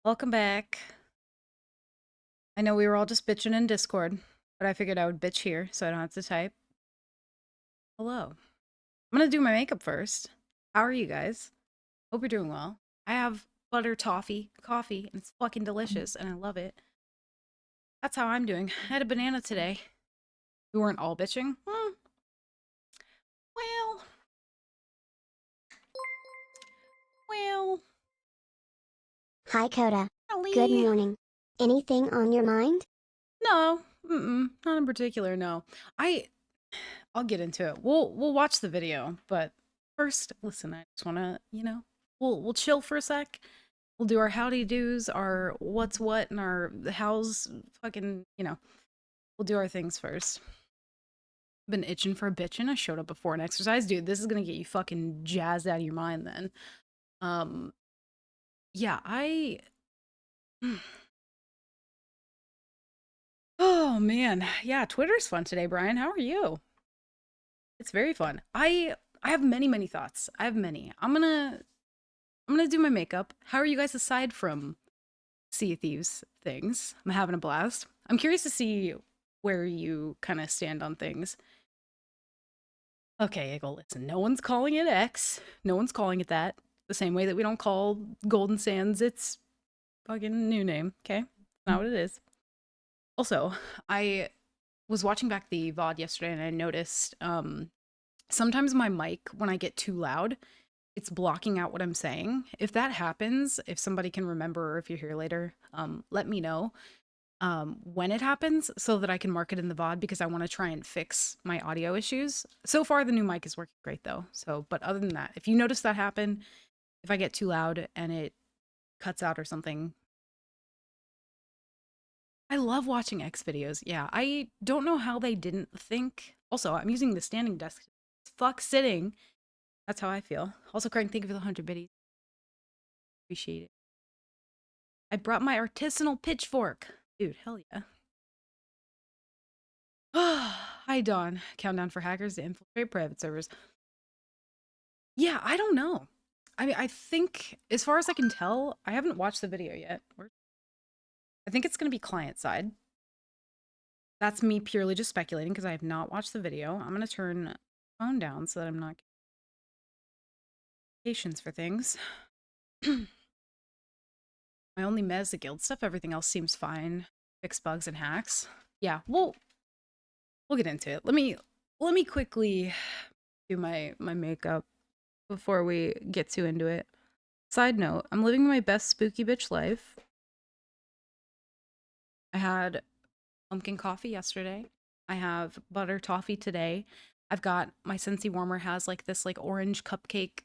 Welcome back. I know we were all just bitching in Discord, but I figured I would bitch here so I don't have to type. Hello. I'm gonna do my makeup first. How are you guys? Hope you're doing well. I have butter toffee coffee, and it's fucking delicious, and I love it. That's how I'm doing. I had a banana today. We weren't all bitching. Well, well, Hi, Coda. Good Ali. morning. Anything on your mind? No, not in particular. No, I. I'll get into it. We'll watch the video, but first, listen. I just wanna, we'll chill for a sec. We'll do our howdy do's, our what's what, and our how's fucking. We'll do our things first. Been itching for a bitchin'. I showed up before an exercise, dude. This is gonna get you fucking jazzed out of your mind. Then, um, yeah, I. Oh man, yeah. Twitter's fun today, Brian. How are you? It's very fun. I have many thoughts. I have many. I'm gonna do my makeup. How are you guys aside from Sea of Thieves things? I'm having a blast. I'm curious to see where you kind of stand on things. Okay, Eagle, listen, no one's calling it X. No one's calling it that. The same way that we don't call Golden Sands its fucking new name, okay? Not what it is. Also, I was watching back the VOD yesterday and I noticed sometimes my mic, when I get too loud, it's blocking out what I'm saying. If that happens, if somebody can remember or if you're here later, let me know when it happens so that I can mark it in the VOD because I want to try and fix my audio issues. So far, the new mic is working great though. So, but other than that, if you notice that happen, if I get too loud and it cuts out or something, I love watching X videos. Yeah, I don't know how they didn't think. Also, I'm using the standing desk. Fuck sitting. That's how I feel. Also, Craig, thank you for the 100 biddies. Appreciate it. I brought my artisanal pitchfork. Dude, hell yeah. Hi, Dawn. Countdown for hackers to infiltrate private servers. Yeah, I don't know. I mean, I think, as far as I can tell, I haven't watched the video yet. I think it's going to be client side. That's me purely just speculating because I have not watched the video. I'm going to turn phone down so that I'm not patience for things. My only mez the guild stuff. Everything else seems fine. Fix bugs and hacks. Yeah, we'll get into it. Let me quickly do my makeup before we get too into it. Side note, I'm living my best spooky bitch life. I had pumpkin coffee yesterday. I have butter toffee today. I've got my Scentsy warmer has like this like orange cupcake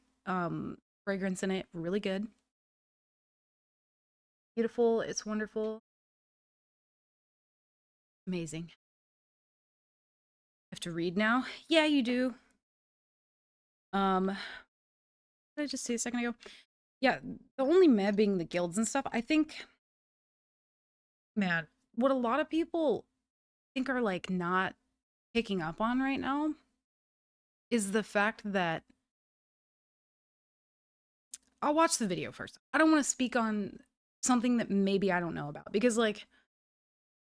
fragrance in it. Really good. Beautiful. It's wonderful. Amazing. I have to read now. Yeah, you do. What did I just say a second ago? Yeah, the only meh being the guilds and stuff. I think, man, what a lot of people think are like not picking up on right now is the fact that I'll watch the video first. I don't want to speak on something that maybe I don't know about because like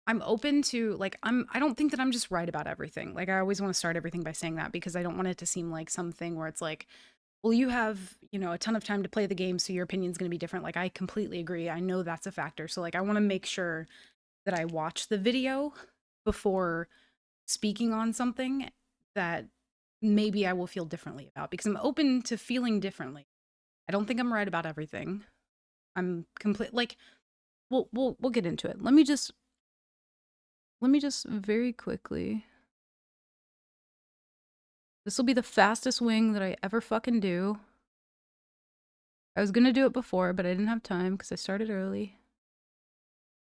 I'm open to like I don't think that I'm just right about everything. Like I always want to start everything by saying that because I don't want it to seem like something where it's like, well, you have, a ton of time to play the game, so your opinion's going to be different. Like I completely agree. I know that's a factor. So like I want to make sure that I watch the video before speaking on something that maybe I will feel differently about because I'm open to feeling differently. I don't think I'm right about everything. I'm complete like we'll get into it. Let me just very quickly. This will be the fastest wing that I ever fucking do. I was gonna do it before, but I didn't have time because I started early.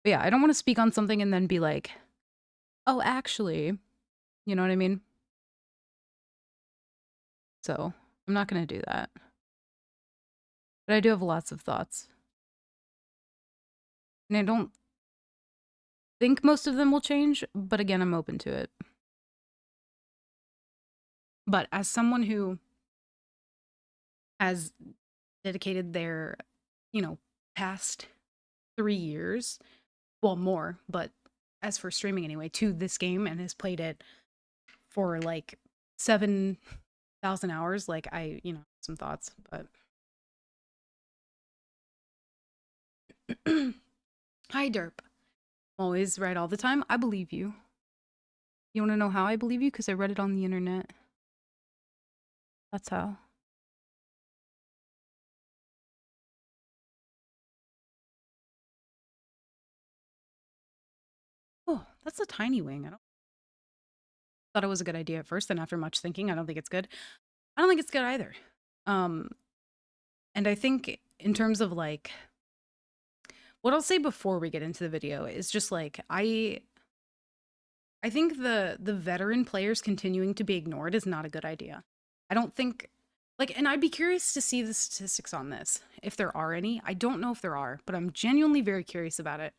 But yeah, I don't want to speak on something and then be like, oh, actually, you know what I mean? So I'm not gonna do that. But I do have lots of thoughts. And I don't think most of them will change, but again, I'm open to it. But as someone who has dedicated their, you know, past 3 years, well, more, but as for streaming anyway, to this game and has played it for like 7,000 hours. Like, some thoughts, but hi, Derp. I'm always right all the time. I believe you. You want to know how I believe you? Because I read it on the internet. That's how. Oh, that's a tiny wing. I don't thought it was a good idea at first, and after much thinking, I don't think it's good. I don't think it's good either. Um, and I think in terms of like what I'll say before we get into the video is just like I think the veteran players continuing to be ignored is not a good idea. I don't think like, and I'd be curious to see the statistics on this, if there are any. I don't know if there are, but I'm genuinely very curious about it.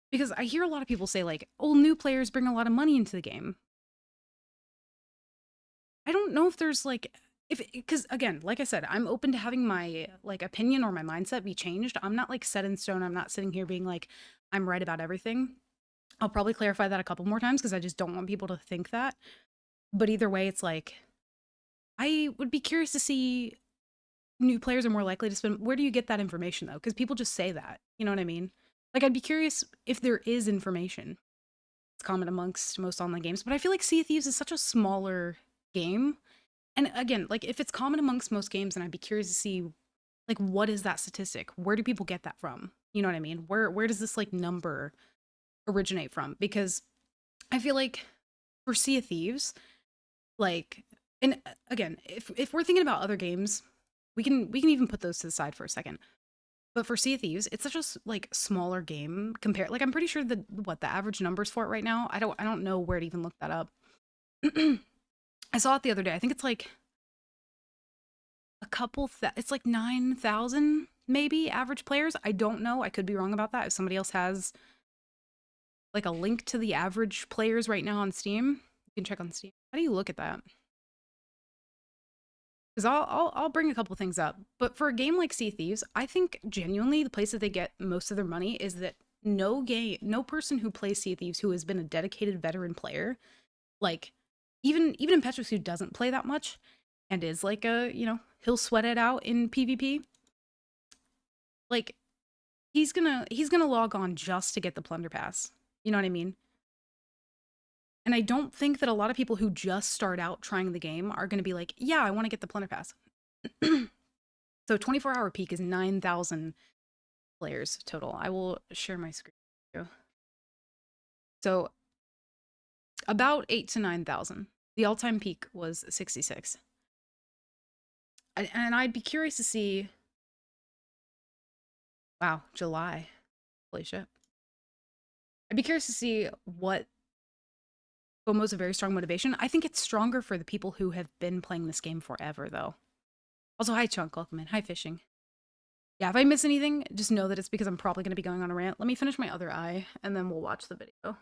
Because I hear a lot of people say like, "Oh, new players bring a lot of money into the game." I don't know if there's like if because again, like I said, I'm open to having my like opinion or my mindset be changed. I'm not like set in stone. I'm not sitting here being like I'm right about everything. I'll probably clarify that a couple more times because I just don't want people to think that. But either way, it's like I would be curious to see new players are more likely to spend. Where do you get that information though? Because people just say that. You know what I mean? Like I'd be curious if there is information. It's common amongst most online games, but I feel like Sea of Thieves is such a smaller game. And again, like if it's common amongst most games, then I'd be curious to see like what is that statistic? Where do people get that from? You know what I mean? Where does this like number originate from? Because I feel like for Sea of Thieves, like and again, if we're thinking about other games, we can even put those to the side for a second. But for Sea of Thieves, it's such a like smaller game compared. Like I'm pretty sure the average numbers for it right now. I don't know where to even look that up. I saw it the other day. I think it's like it's like 9,000 maybe average players. I don't know. I could be wrong about that. If somebody else has like a link to the average players right now on Steam, you can check on Steam. How do you look at that? Because I'll bring a couple things up. But for a game like Sea Thieves, I think genuinely the place that they get most of their money is that no person who plays Sea Thieves who has been a dedicated veteran player, like even Impetuous who doesn't play that much and is like he'll sweat it out in PvP. Like he's gonna log on just to get the plunder pass. You know what I mean? And I don't think that a lot of people who just start out trying the game are going to be like, yeah, I want to get the plunder pass. So 24-hour peak is 9,000 players total. I will share my screen with you. So about 8 to 9,000. The all-time peak was 66. And I'd be curious to see. Wow, July. Holy shit. I'd be curious to see what FOMO's a very strong motivation. I think it's stronger for the people who have been playing this game forever, though. Also, hi, Chunk. Welcome in. Hi, Fishing. Yeah, if I miss anything, just know that it's because I'm probably going to be going on a rant. Let me finish my other eye, and then we'll watch the video.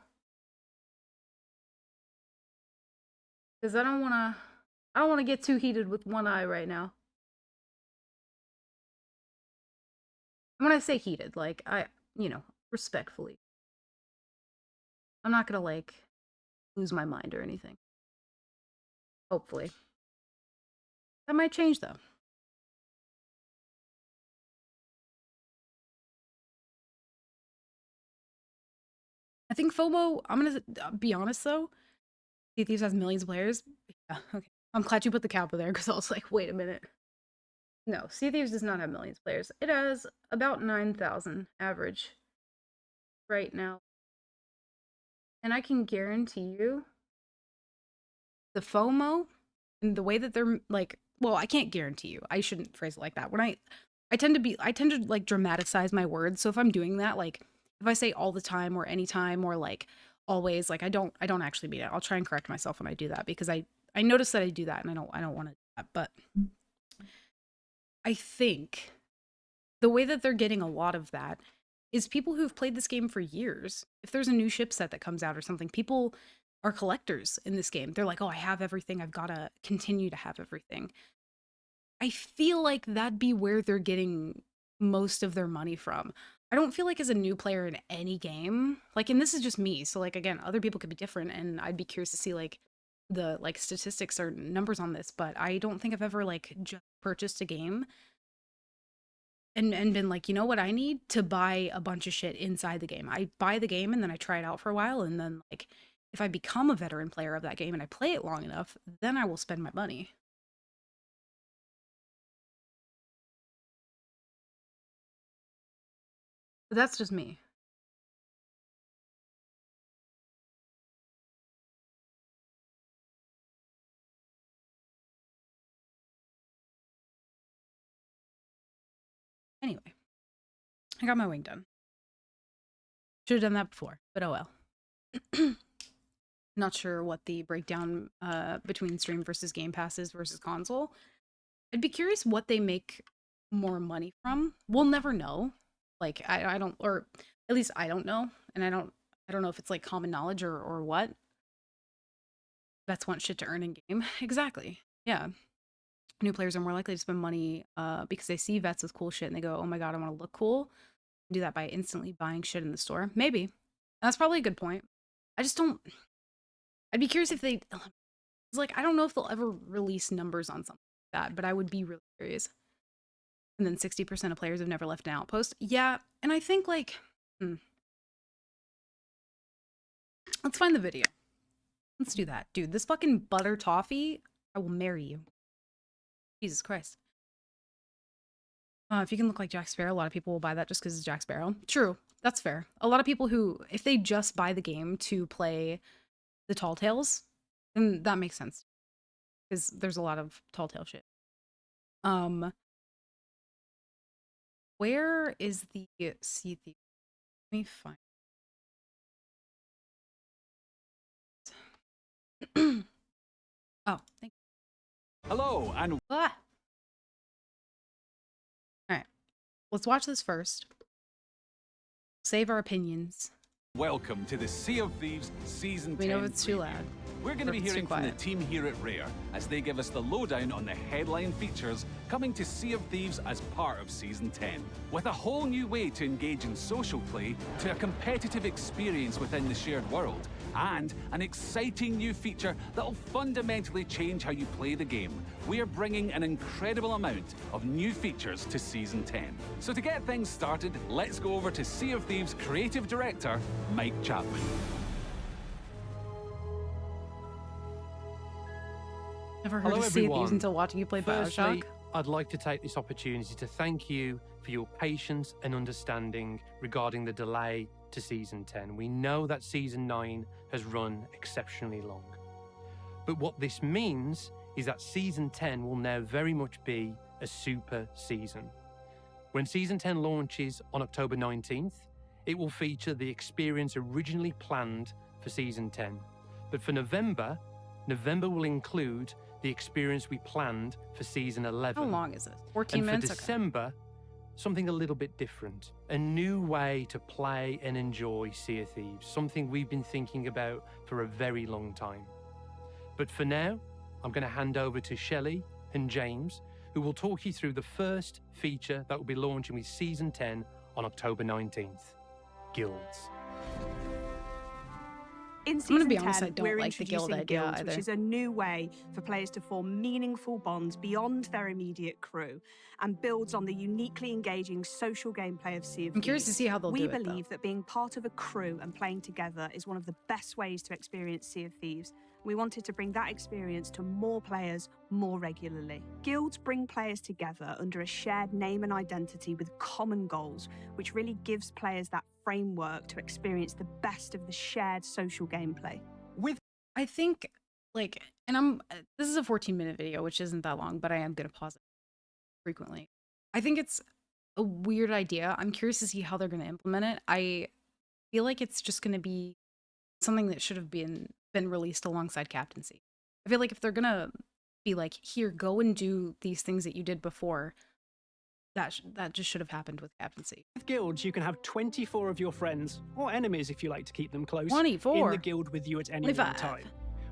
Because I don't want to get too heated with one eye right now. When I say heated, like, respectfully. I'm not going to, like, lose my mind or anything. Hopefully. That might change, though. I think FOMO, I'm going to be honest, though. Sea of Thieves has millions of players. Yeah, okay. I'm glad you put the kappa there, because I was like, wait a minute. No, Sea of Thieves does not have millions of players. It has about 9,000 average right now. And I can guarantee you the FOMO and the way that they're like, well, I can't guarantee you. I shouldn't phrase it like that. When I tend to like dramatize my words. So if I'm doing that, like if I say all the time or anytime or like always, like I don't actually mean it. I'll try and correct myself when I do that because I notice that I do that and I don't want to do that. But I think the way that they're getting a lot of that is people who've played this game for years. If there's a new ship set that comes out or something, people are collectors in this game. They're like, oh, I have everything. I've got to continue to have everything. I feel like that'd be where they're getting most of their money from. I don't feel like as a new player in any game, like, and this is just me. So like, again, other people could be different and I'd be curious to see like the like statistics or numbers on this, but I don't think I've ever like just purchased a game and been like, you know what I need to buy a bunch of shit inside the game. I buy the game and then I try it out for a while and then like if I become a veteran player of that game and I play it long enough, then I will spend my money. But that's just me. Anyway, I got my wing done. Should have done that before, but oh well. Not sure what the breakdown between stream versus Game Passes versus console. I'd be curious what they make more money from. We'll never know. Like I don't, or at least I don't know, and I don't know if it's like common knowledge or what. Vets want shit to earn in game. Exactly. Yeah. New players are more likely to spend money because they see vets with cool shit and they go, oh my god, I want to look cool. Do that by instantly buying shit in the store. Maybe. That's probably a good point. I just don't. I'd be curious if they. It's like, I don't know if they'll ever release numbers on something like that, but I would be really curious. And then 60% of players have never left an outpost. Yeah, and I think like. Let's find the video. Let's do that. Dude, this fucking butter toffee, I will marry you. Jesus Christ. If you can look like Jack Sparrow, a lot of people will buy that just because it's Jack Sparrow. True, that's fair. A lot of people who, if they just buy the game to play the Tall Tales, then that makes sense. Because there's a lot of Tall Tale shit. Where is the Sea Thief? Let me find. Oh, thank you. Hello, and Ah! Alright. Let's watch this first. Save our opinions. welcome to the Sea of Thieves Season 10 We know it's too preview. loud. We're going to be It's too hearing from the quiet. team here at Rare as they give us the lowdown on the headline features coming to Sea of Thieves as part of Season 10. With a whole new way to engage in social play, to a competitive experience within the shared world, and an exciting new feature that'll fundamentally change how you play the game, we're bringing an incredible amount of new features to Season 10. So to get things started, let's go over to Sea of Thieves Creative Director, Mike Chapman. Never heard Hello, of Sea of Thieves everyone. until watching you play Firstly, Bioshock. I'd like to take this opportunity to thank you for your patience and understanding regarding the delay to Season 10. We know that Season 9 has run exceptionally long. But what this means is that Season 10 will now very much be a super season. When Season 10 launches on October 19th, it will feature the experience originally planned for Season 10. But for November will include the experience we planned for Season 11. How long is it? 14 And for minutes? Okay. December, something a little bit different. A new way to play and enjoy Sea of Thieves, something we've been thinking about for a very long time. But for now, I'm going to hand over to Shelley and James, who will talk you through the first feature that will be launching with Season 10 on October 19th, Guilds. gonna In Season be 10, honest, I don't we're like the guild introducing idea guilds, either. which is a new way for players to form meaningful bonds beyond their immediate crew and builds on the uniquely engaging social gameplay of Sea of I'm curious to Thieves. see how they'll We do it, though. believe that being part of a crew and playing together is one of the best ways to experience Sea of Thieves. We wanted to bring that experience to more players more regularly. Guilds bring players together under a shared name and identity with common goals, which really gives players that framework to experience the best of the shared social gameplay. I think, like, and this is a 14-minute video, which isn't that long, but I am going to pause it frequently. I think it's a weird idea. I'm curious to see how they're going to implement it. I feel like it's just going to be something that should have been released alongside Captaincy. I feel like if they're going to be like, here, go and do these things that you did before, that just should have happened with Captaincy. With guilds, you can have 24 of your friends, or enemies if you like to keep them close, 24. in the guild with you at any one 25. time.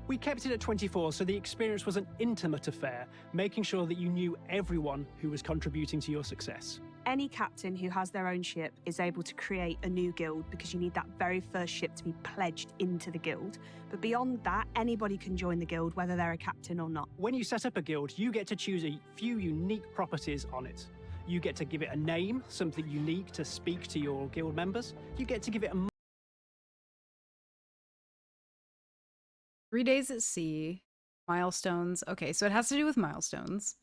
We kept it at 24 so the experience was an intimate affair, making sure that you knew everyone who was contributing to your success. Any captain who has their own ship is able to create a new guild because you need that very first ship to be pledged into the guild. But beyond that, anybody can join the guild, whether they're a captain or not. When you set up a guild, you get to choose a few unique properties on it. You get to give it a name, something unique to speak to your guild members. You get to give it a 3 days at sea, milestones. Okay, so it has to do with milestones.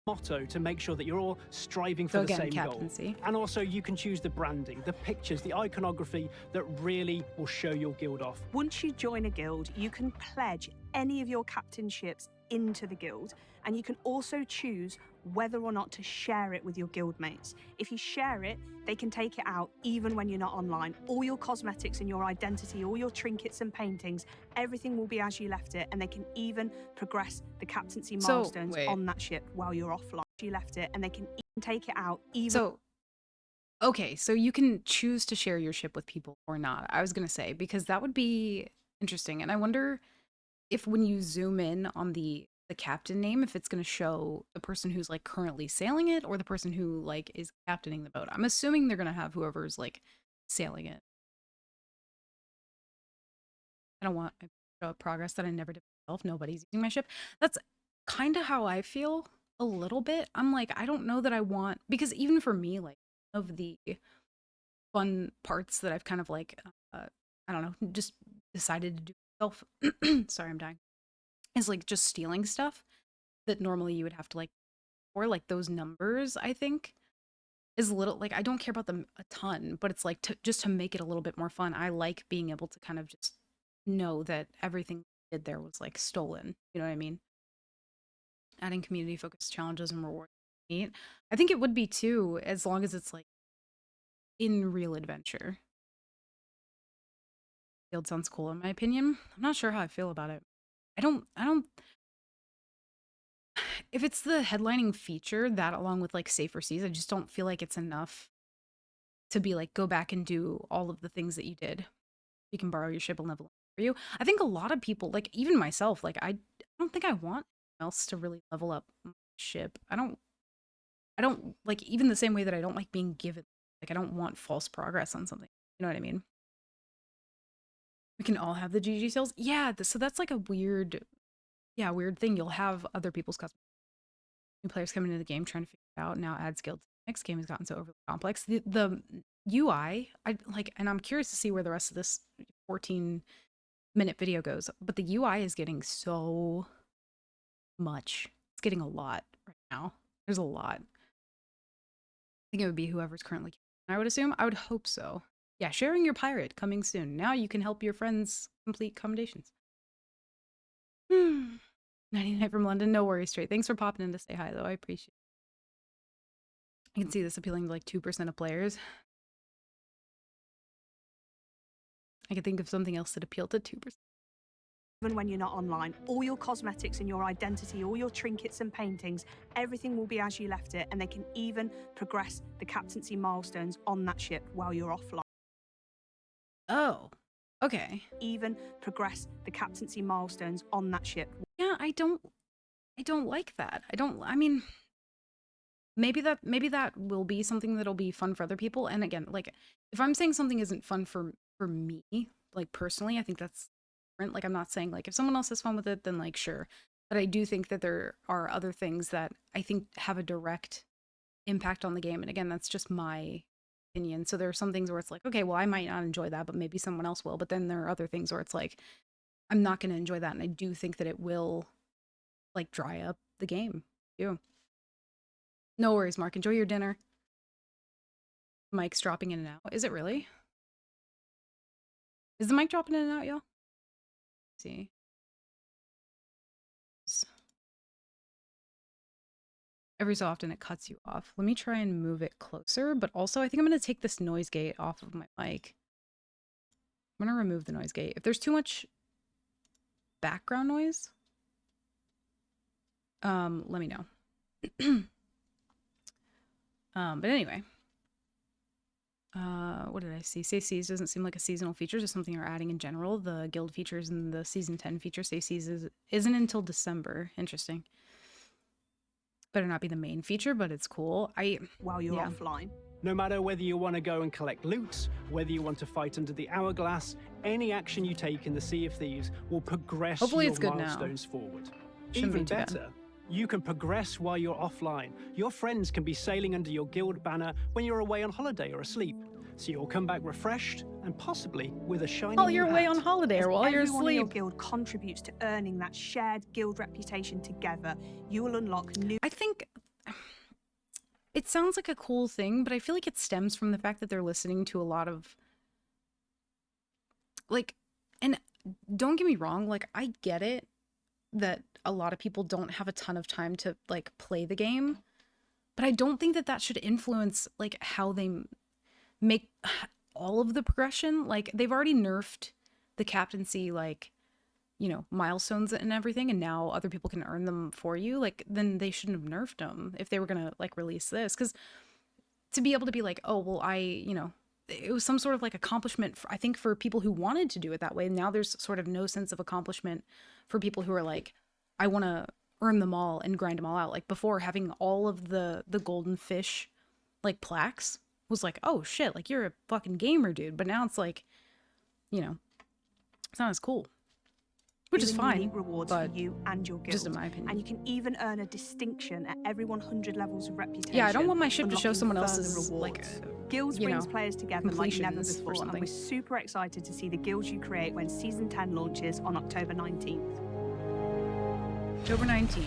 motto to make sure that you're all striving So for the again, same goal. captaincy. And also you can choose the branding, the pictures, the iconography that really will show your guild off. Once you join a guild, you can pledge any of your captainships into the guild, and you can also choose whether or not to share it with your guild mates. If you share it, they can take it out even when you're not online. All your cosmetics and your identity, all your trinkets and paintings, everything will be as you left it, and they can even progress the captaincy So, milestones wait. on that ship while you're offline. You left it, and they can even take it out even. So, okay, so you can choose to share your ship with people or not. I was going to say, because that would be interesting. And I wonder if when you zoom in on the captain name, if it's going to show the person who's like currently sailing it or the person who like is captaining the boat. I'm assuming they're going to have whoever's like sailing it. I don't want to show progress that I never did myself. Nobody's using my ship. That's kind of how I feel a little bit. I'm like, I don't know that I want, because even for me, like, of the fun parts that I've kind of like, I don't know, just decided to do myself. Sorry, I'm dying. Is like just stealing stuff that normally you would have to like, or like those numbers, I think, is a little like, I don't care about them a ton, but it's like just to make it a little bit more fun. I like being able to kind of just know that everything I did there was like stolen. You know what I mean? Adding community focused challenges and rewards. Neat. I think it would be too, as long as it's like in real adventure. Guild sounds cool in my opinion. I'm not sure how I feel about it. I don't if it's the headlining feature, that along with like safer seas, I just don't feel like it's enough to be like, go back and do all of the things that you did. You can borrow your ship and level up for you. I think a lot of people, like even myself, like I don't think I want else to really level up my ship. I don't like, even the same way that I don't like being given, like I don't want false progress on something. You know what I mean? We can all have the GG sales. Yeah, so that's like a weird thing. You'll have other people's customers. New players coming into the game trying to figure it out. Now adds guilds. Next game has gotten so overly complex. The UI, I like, and I'm curious to see where the rest of this 14-minute video goes. But the UI is getting so much. It's getting a lot right now. There's a lot. I think it would be whoever's currently. I would assume. I would hope so. Yeah, sharing your pirate coming soon. Now you can help your friends complete commendations. 99 from London. No worries, straight. Thanks for popping in to say hi, though. I appreciate it. I can see this appealing to like 2% of players. I could think of something else that appealed to 2%. Even when you're not online, all your cosmetics and your identity, all your trinkets and paintings, everything will be as you left it, and they can even progress the captaincy milestones on that ship while you're offline. Oh, okay. Even progress the captaincy milestones on that ship. Yeah, I don't like that. I mean, maybe that will be something that'll be fun for other people. And again, like if I'm saying something isn't fun for me, like personally, I think that's different. Like I'm not saying like if someone else has fun with it, then like sure. But I do think that there are other things that I think have a direct impact on the game. And again, that's just my opinion. So there are some things where it's like, okay, well, I might not enjoy that, but maybe someone else will. But then there are other things where it's like, I'm not going to enjoy that. And I do think that it will like dry up the game. You. No worries, Mark. Enjoy your dinner. Mic's dropping in and out. Is it really? Is the mic dropping in and out, y'all? See. Every so often it cuts you off. Let me try and move it closer, but also I think I'm going to take this noise gate off of my mic. I'm going to remove the noise gate. If there's too much background noise, let me know. But anyway, what did I see? Safe Seas doesn't seem like a seasonal feature, just something you're adding in general. The guild features and the season 10 feature, Safe Seas isn't until December. Interesting. better not be the main feature, but it's cool. while you're Yeah. offline. No matter whether you want to go and collect loot, whether you want to fight under the hourglass, any action you take in the Sea of Thieves will progress Hopefully your it's good now. milestones forward. Shouldn't be Even too bad. better, you can progress while you're offline. Your friends can be sailing under your guild banner when you're away on holiday or asleep. So you'll come back refreshed and possibly with a shiny While new you're away hat. on holiday or while you're Everyone in your asleep. guild contributes to earning that shared guild reputation together. You will unlock new I think it sounds like a cool thing, but I feel like it stems from the fact that they're listening to a lot of like, and don't get me wrong, like I get it that a lot of people don't have a ton of time to like play the game, but I don't think that that should influence like how they make all of the progression. Like they've already nerfed the captaincy, like, you know, milestones and everything, and now other people can earn them for you. Like then they shouldn't have nerfed them if they were gonna like release this, because to be able to be like, oh well, you know, it was some sort of like accomplishment for, I think, for people who wanted to do it that way. Now there's sort of no sense of accomplishment for people who are like, I want to earn them all and grind them all out. Like before, having all of the golden fish like plaques was like, oh shit, like you're a fucking gamer, dude. But now it's like, you know, it's not as cool, which is and fine, unique rewards but for you and your guild. just in my opinion. And you can even earn a distinction at every 100 levels of reputation. Yeah, I don't want my ship to show unlocking someone further else's like rewards. Guilds you brings know, players together like never completions or before, and something. we're super excited to see the guilds you create when Season 10 launches on October 19th. October 19th.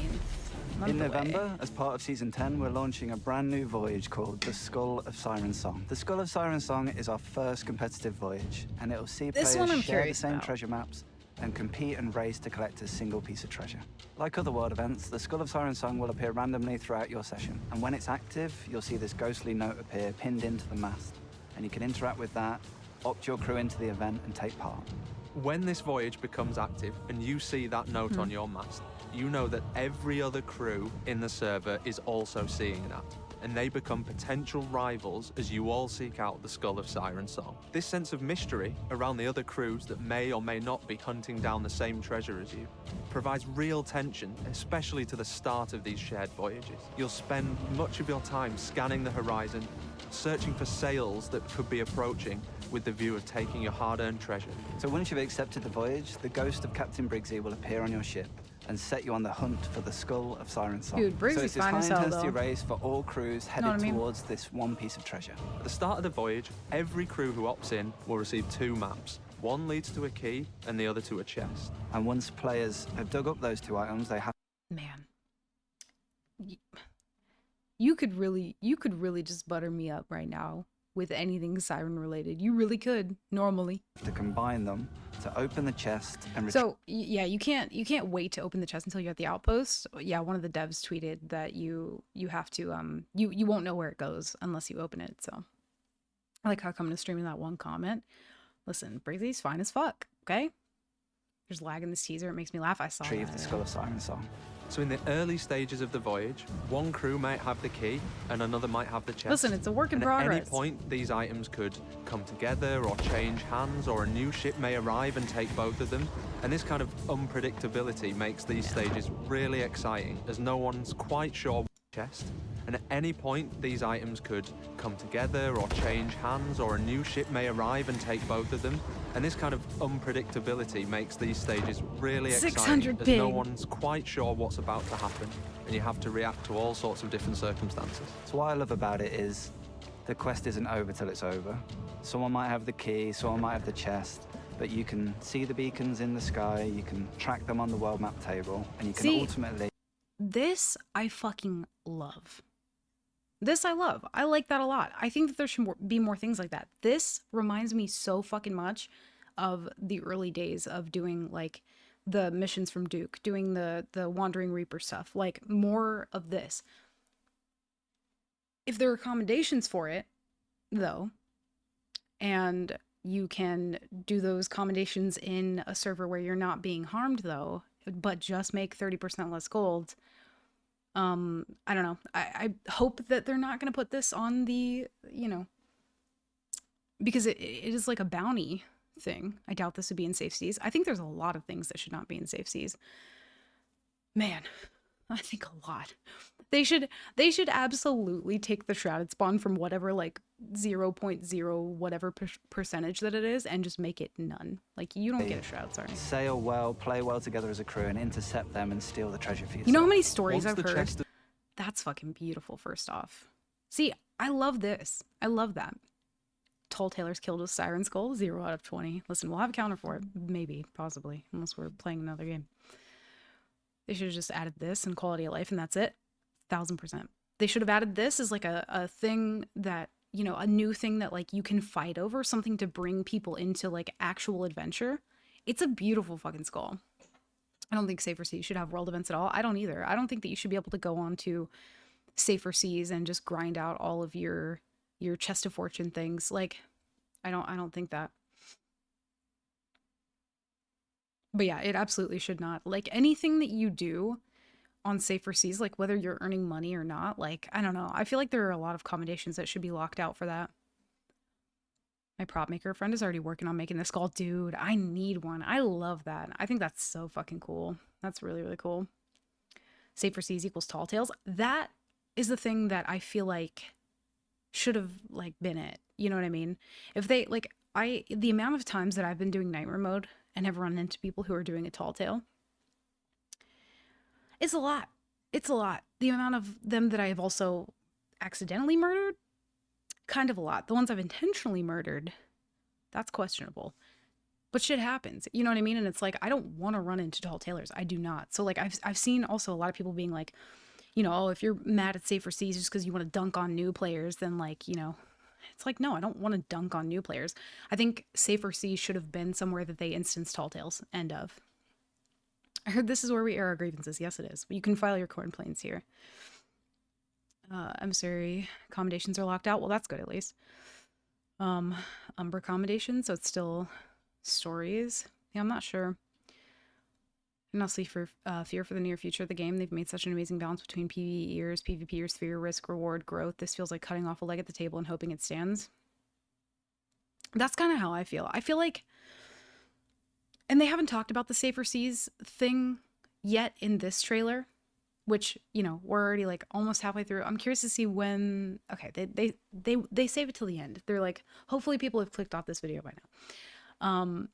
month In away. November, as part of Season 10, we're launching a brand new voyage called the Skull of Siren Song. The Skull of Siren Song is our first competitive voyage, and it'll see This players one I'm share the curious same about. treasure maps and compete and race to collect a single piece of treasure. Like other world events, the Skull of Siren Song will appear randomly throughout your session, and when it's active, you'll see this ghostly note appear pinned into the mast, and you can interact with that, opt your crew into the event, and take part. When this voyage becomes active and you see that note on your mast, you know that every other crew in the server is also seeing that, and they become potential rivals as you all seek out the Skull of Siren Song. This sense of mystery around the other crews that may or may not be hunting down the same treasure as you provides real tension, especially to the start of these shared voyages. You'll spend much of your time scanning the horizon, searching for sails that could be approaching with the view of taking your hard-earned treasure. So once you've accepted the voyage, the ghost of Captain Briggsy will appear on your ship and set you on the hunt for the Skull of Siren Song. Dude, Briggsy's so it's this fine as hell, high-intensity though. race for all crews headed what I mean? towards this one piece of treasure. At the start of the voyage, every crew who opts in will receive 2 maps. One leads to a key and the other to a chest. And once players have dug up those 2 items, they have Man, you could really just butter me up right now with anything siren related. You really could normally. to combine them to open the chest and So yeah, you can't wait to open the chest until you're at the outpost. Yeah, one of the devs tweeted that you have to you won't know where it goes unless you open it. So I like how coming to stream in that one comment. Listen, Briggsy's fine as fuck. Okay, there's lag in this teaser. It makes me laugh. I saw retrieve that. the Skull of Siren Song. So in the early stages of the voyage, one crew might have the key and another might have the chest. Listen, it's a work in and progress. At any point, these items could come together or change hands, or a new ship may arrive and take both of them. And this kind of unpredictability makes these stages really exciting, as no one's quite sure what chest. And at any point, these items could come together or change hands, or a new ship may arrive and take both of them. And this kind of unpredictability makes these stages really exciting, 600 as ping. no one's quite sure what's about to happen, and you have to react to all sorts of different circumstances. So what I love about it is the quest isn't over till it's over. Someone might have the key, someone might have the chest, but you can see the beacons in the sky, you can track them on the world map table, and you can See, ultimately This I fucking love. This I love. I like that a lot. I think that there should be more things like that. This reminds me so fucking much of the early days of doing like the missions from Duke, doing the Wandering Reaper stuff. Like more of this. If there are accommodations for it, though, and you can do those accommodations in a server where you're not being harmed, though, but just make 30% less gold. I don't know. I hope that they're not going to put this on the, you know, because it is like a bounty thing. I doubt this would be in Safe Seas. I think there's a lot of things that should not be in Safe Seas. Man, I think a lot. They should absolutely take the shrouded spawn from whatever like 0.0 whatever percentage that it is and just make it none. Like you don't get a shroud, sorry. Sail well, play well together as a crew, and intercept them and steal the treasure for yourself. You know how many stories Once I've the heard? chest- That's fucking beautiful, first off. See, I love this. I love that. Tall Tailors killed with Siren Skull, 0 out of 20. Listen, we'll have a counter for it. Maybe, possibly, unless we're playing another game. They should have just added this and quality of life, and that's it. 1000%. They should have added this as like a thing that, you know, a new thing that like you can fight over, something to bring people into like actual adventure. It's a beautiful fucking skull. I don't think Safer Seas should have world events at all. I don't either. I don't think that you should be able to go on to Safer Seas and just grind out all of your chest of fortune things. Like, I don't think that. But yeah, it absolutely should not. Like anything that you do on Safer Seas, like whether you're earning money or not, like, I don't know. I feel like there are a lot of accommodations that should be locked out for that. My prop maker friend is already working on making this skull. Dude, I need one. I love that. I think that's so fucking cool. That's really, really cool. Safer Seas equals Tall Tales. That is the thing that I feel like should have like been it. You know what I mean? If they like, the amount of times that I've been doing nightmare mode and have run into people who are doing a Tall Tale, it's a lot. It's a lot. The amount of them that I have also accidentally murdered, kind of a lot. The ones I've intentionally murdered, that's questionable. But shit happens. You know what I mean? And it's like, I don't want to run into Tall Tailors. I do not. So like I've seen also a lot of people being like, you know, oh, if you're mad at Safer Seas just because you want to dunk on new players, then like, you know, it's like, no, I don't want to dunk on new players. I think Safer Seas should have been somewhere that they instanced Tall Tales. End of. I heard this is where we air our grievances. Yes, it is. You can file your complaints here. Emissary accommodations are locked out. Well, that's good at least. Umbra accommodations, so it's still stories. Yeah, I'm not sure. And honestly, for fear for the near future of the game, they've made such an amazing balance between PvEers, PvPers, sphere, risk, reward, growth. This feels like cutting off a leg at the table and hoping it stands. That's kind of how I feel. I feel like, and they haven't talked about the Safer Seas thing yet in this trailer, which, you know, we're already like almost halfway through. I'm curious to see when, okay, they save it till the end. They're like, hopefully people have clicked off this video by now.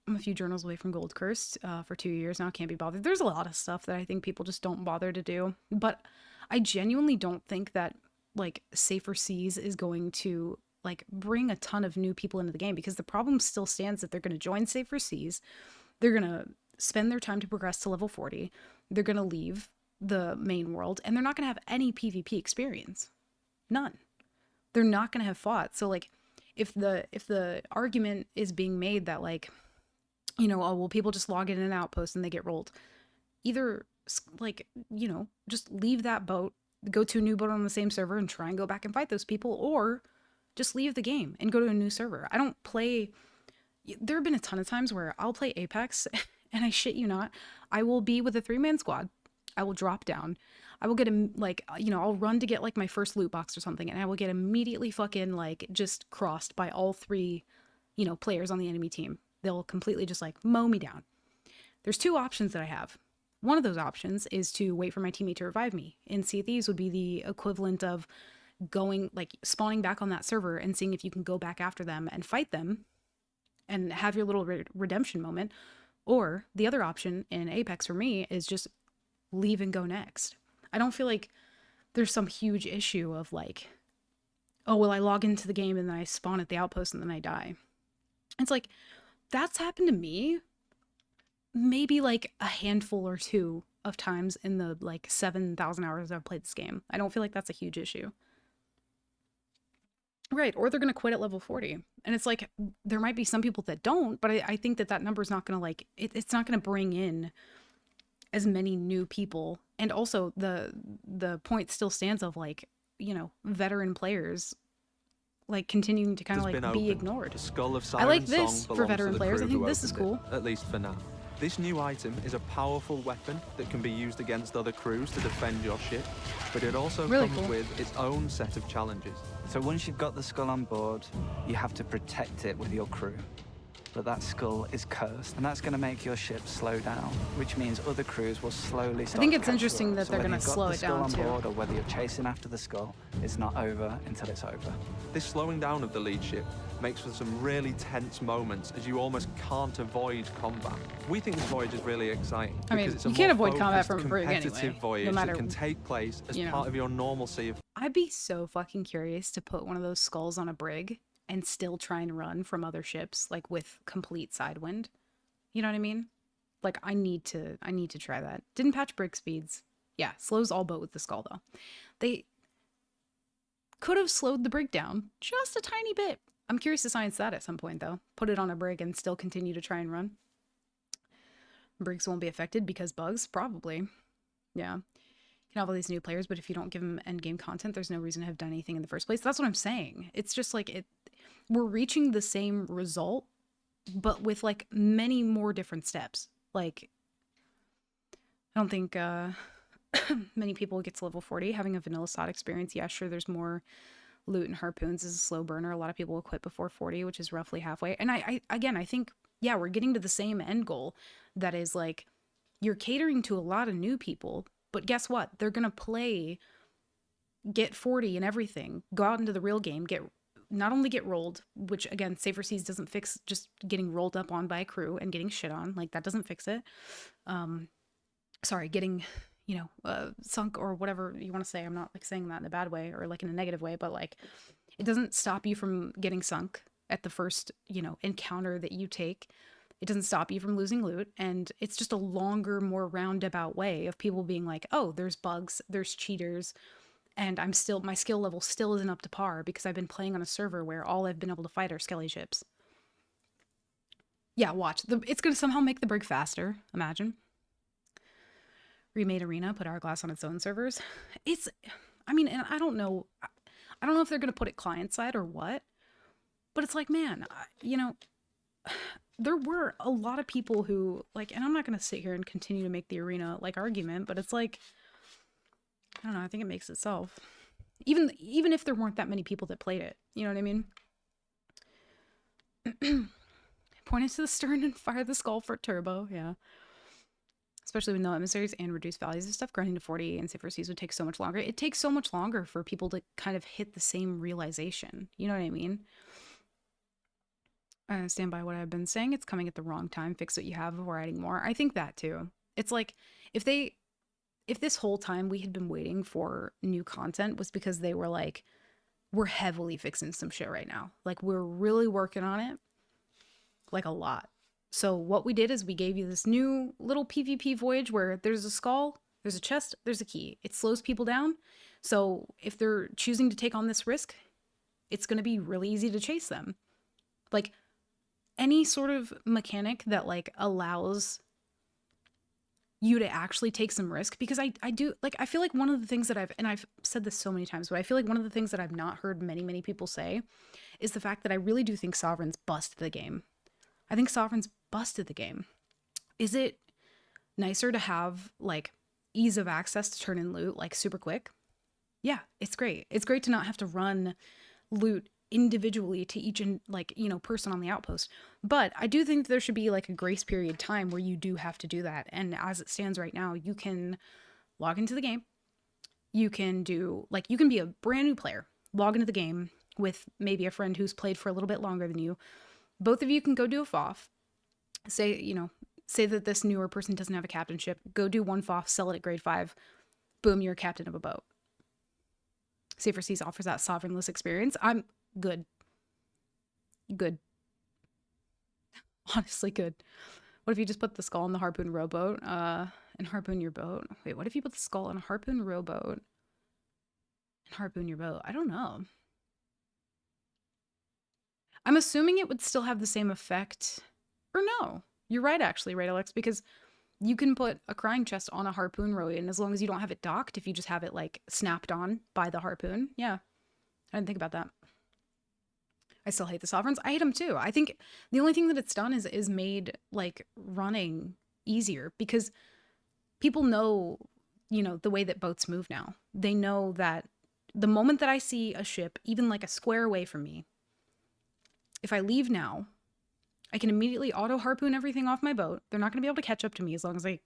I'm a few journals away from Gold Cursed for 2 years now. Can't be bothered. There's a lot of stuff that I think people just don't bother to do. But I genuinely don't think that like Safer Seas is going to like bring a ton of new people into the game, because the problem still stands that they're going to join Safer Seas. They're going to spend their time to progress to level 40. They're going to leave the main world and they're not going to have any PvP experience. None. They're not going to have fought. So like if the argument is being made that like, you know, oh, well, people just log in an outpost and they get rolled. Either, like, you know, just leave that boat, go to a new boat on the same server and try and go back and fight those people, or just leave the game and go to a new server. I don't play... There have been a ton of times where I'll play Apex, and I shit you not, I will be with a 3-man squad. I will drop down. I will get, like, you know, I'll run to get, like, my first loot box or something, and I will get immediately fucking, like, just crossed by all 3, you know, players on the enemy team. They'll completely just like mow me down. There's 2 options that I have. One of those options is to wait for my teammate to revive me. In Sea of Thieves would be the equivalent of going, like, spawning back on that server and seeing if you can go back after them and fight them and have your little redemption moment. Or the other option in Apex for me is just leave and go next. I don't feel like there's some huge issue of like, oh, well, I log into the game and then I spawn at the outpost and then I die. It's like, that's happened to me maybe like a handful or 2 of times in the like 7,000 hours I've played this game. I don't feel like that's a huge issue. Right, or they're going to quit at level 40. And it's like, there might be some people that don't, but I think that number is not going to like, it's not going to bring in as many new people. And also the point still stands of like, you know, veteran players like continuing to kind of like be ignored. The Skull of Siren I like this Song for belongs veteran to the players. I crew think who this is opened cool. it, at least for now. This new item is a powerful weapon that can be used against other crews to defend your ship, but it also Really comes cool. with its own set of challenges. So once you've got the skull on board, you have to protect it with your crew. but that skull is cursed, and that's going to make your ship slow down, which means other crews will slowly start. I think to it's catch interesting up. that So they're whether going to you've got slow the it skull down on too. board or whether you're chasing after the skull, it's not over until it's over. This slowing down of the lead ship makes for some really tense moments as you almost can't avoid combat. We think this voyage is really exciting I mean, because it's a you can't more avoid combat focused, from a brig competitive anyway, no voyage matter, that can take place as you know. part of your normal Sea of I'd be so fucking curious to put one of those skulls on a brig and still try and run from other ships, like with complete sidewind. You know what I mean? Like, I need to try that. Didn't patch brig speeds. Yeah, slows all boat with the skull though. They could have slowed the brig down just a tiny bit. I'm curious to science that at some point though. Put it on a brig and still continue to try and run. Brigs won't be affected because bugs, probably. Yeah. You can have all these new players, but if you don't give them endgame content, there's no reason to have done anything in the first place. That's what I'm saying. It's just like we're reaching the same result, but with like many more different steps. Like, I don't think many people get to level 40 having a vanilla SOT experience. Yeah, sure, there's more loot and harpoons is a slow burner. A lot of people will quit before 40, which is roughly halfway. And I think, yeah, we're getting to the same end goal. That is like, you're catering to a lot of new people, but guess what? They're going to play, get 40 and everything, go out into the real game, not only get rolled, which again, Safer Seas doesn't fix just getting rolled up on by a crew and getting shit on. Like, that doesn't fix it. Getting, sunk or whatever you want to say. I'm not like saying that in a bad way or like in a negative way, but like, it doesn't stop you from getting sunk at the first, encounter that you take. It doesn't stop you from losing loot. And it's just a longer, more roundabout way of people being like, oh, there's bugs, there's cheaters. And my skill level still isn't up to par because I've been playing on a server where all I've been able to fight are skelly ships. Yeah, watch. It's going to somehow make the brig faster, imagine. Remade Arena, put Hourglass on its own servers. And I don't know if they're going to put it client side or what, but it's like, man, there were a lot of people who like, and I'm not going to sit here and continue to make the arena like argument, but it's like, I don't know, I think it makes itself. Even if there weren't that many people that played it, you know what I mean? Point it to the stern and fire the skull for turbo, yeah. Especially with no emissaries and reduced values and stuff, grinding to 40 and Safer Seas would take so much longer. It takes so much longer for people to kind of hit the same realization. You know what I mean? I stand by what I've been saying. It's coming at the wrong time. Fix what you have before adding more. I think that too. It's like, if this whole time we had been waiting for new content was because they were like, we're heavily fixing some shit right now. Like, we're really working on it. Like, a lot. So what we did is we gave you this new little PvP voyage where there's a skull, there's a chest, there's a key. It slows people down. So if they're choosing to take on this risk, it's going to be really easy to chase them. Like, any sort of mechanic that like allows you to actually take some risk, because I feel like one of the things that I've said this so many times, but I feel like one of the things that I've not heard many people say is the fact that I really do think Sovereign's busted the game. I think Sovereign's busted the game. Is it nicer to have like ease of access to turn in loot like super quick? Yeah, it's great. It's great to not have to run loot individually to each person on the outpost. But I do think there should be like a grace period time where you do have to do that. And as it stands right now, you can log into the game. You can be a brand new player, log into the game with maybe a friend who's played for a little bit longer than you. Both of you can go do a FOF. Say that this newer person doesn't have a captainship. Go do one FOF, sell it at grade 5. Boom, you're a captain of a boat. Safer Seas offers that sovereignless experience. I'm good. Honestly, good. What if you just put the skull in the harpoon rowboat and harpoon your boat? Wait, what if you put the skull in a harpoon rowboat and harpoon your boat? I don't know. I'm assuming it would still have the same effect. Or no. You're right, actually, right, Alex? Because you can put a crying chest on a harpoon row, and as long as you don't have it docked, if you just have it, like, snapped on by the harpoon. Yeah. I didn't think about that. I still hate the Sovereigns. I hate them, too. I think the only thing that it's done is made, like, running easier. Because people know, the way that boats move now. They know that the moment that I see a ship, even, like, a square away from me, if I leave now, I can immediately auto harpoon everything off my boat. They're not going to be able to catch up to me as long as I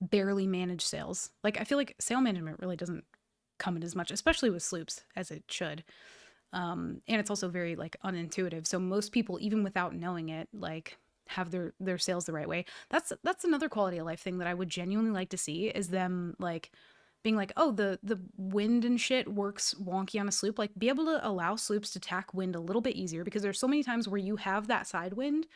barely manage sails. Like, I feel like sail management really doesn't come in as much, especially with sloops, as it should. And it's also very like unintuitive. So most people, even without knowing it, like have their sails the right way. That's another quality of life thing that I would genuinely like to see, is them like being like, oh, the wind and shit works wonky on a sloop. Like, be able to allow sloops to tack wind a little bit easier, because there's so many times where you have that side wind,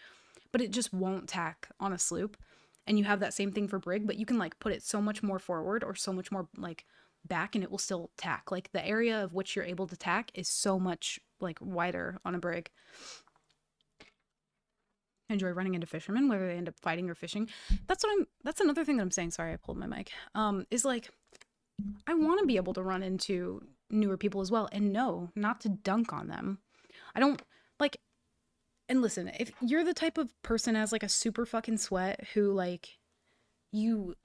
but it just won't tack on a sloop. And you have that same thing for brig, but you can like put it so much more forward or so much more like back and it will still tack. Like, the area of which you're able to tack is so much like wider on a brig. Enjoy running into fishermen, whether they end up fighting or fishing. That's another thing that I'm saying. Sorry, I pulled my mic. Is like, I want to be able to run into newer people as well, and no, not to dunk on them. I don't like, and listen, if you're the type of person as like a super fucking sweat who like you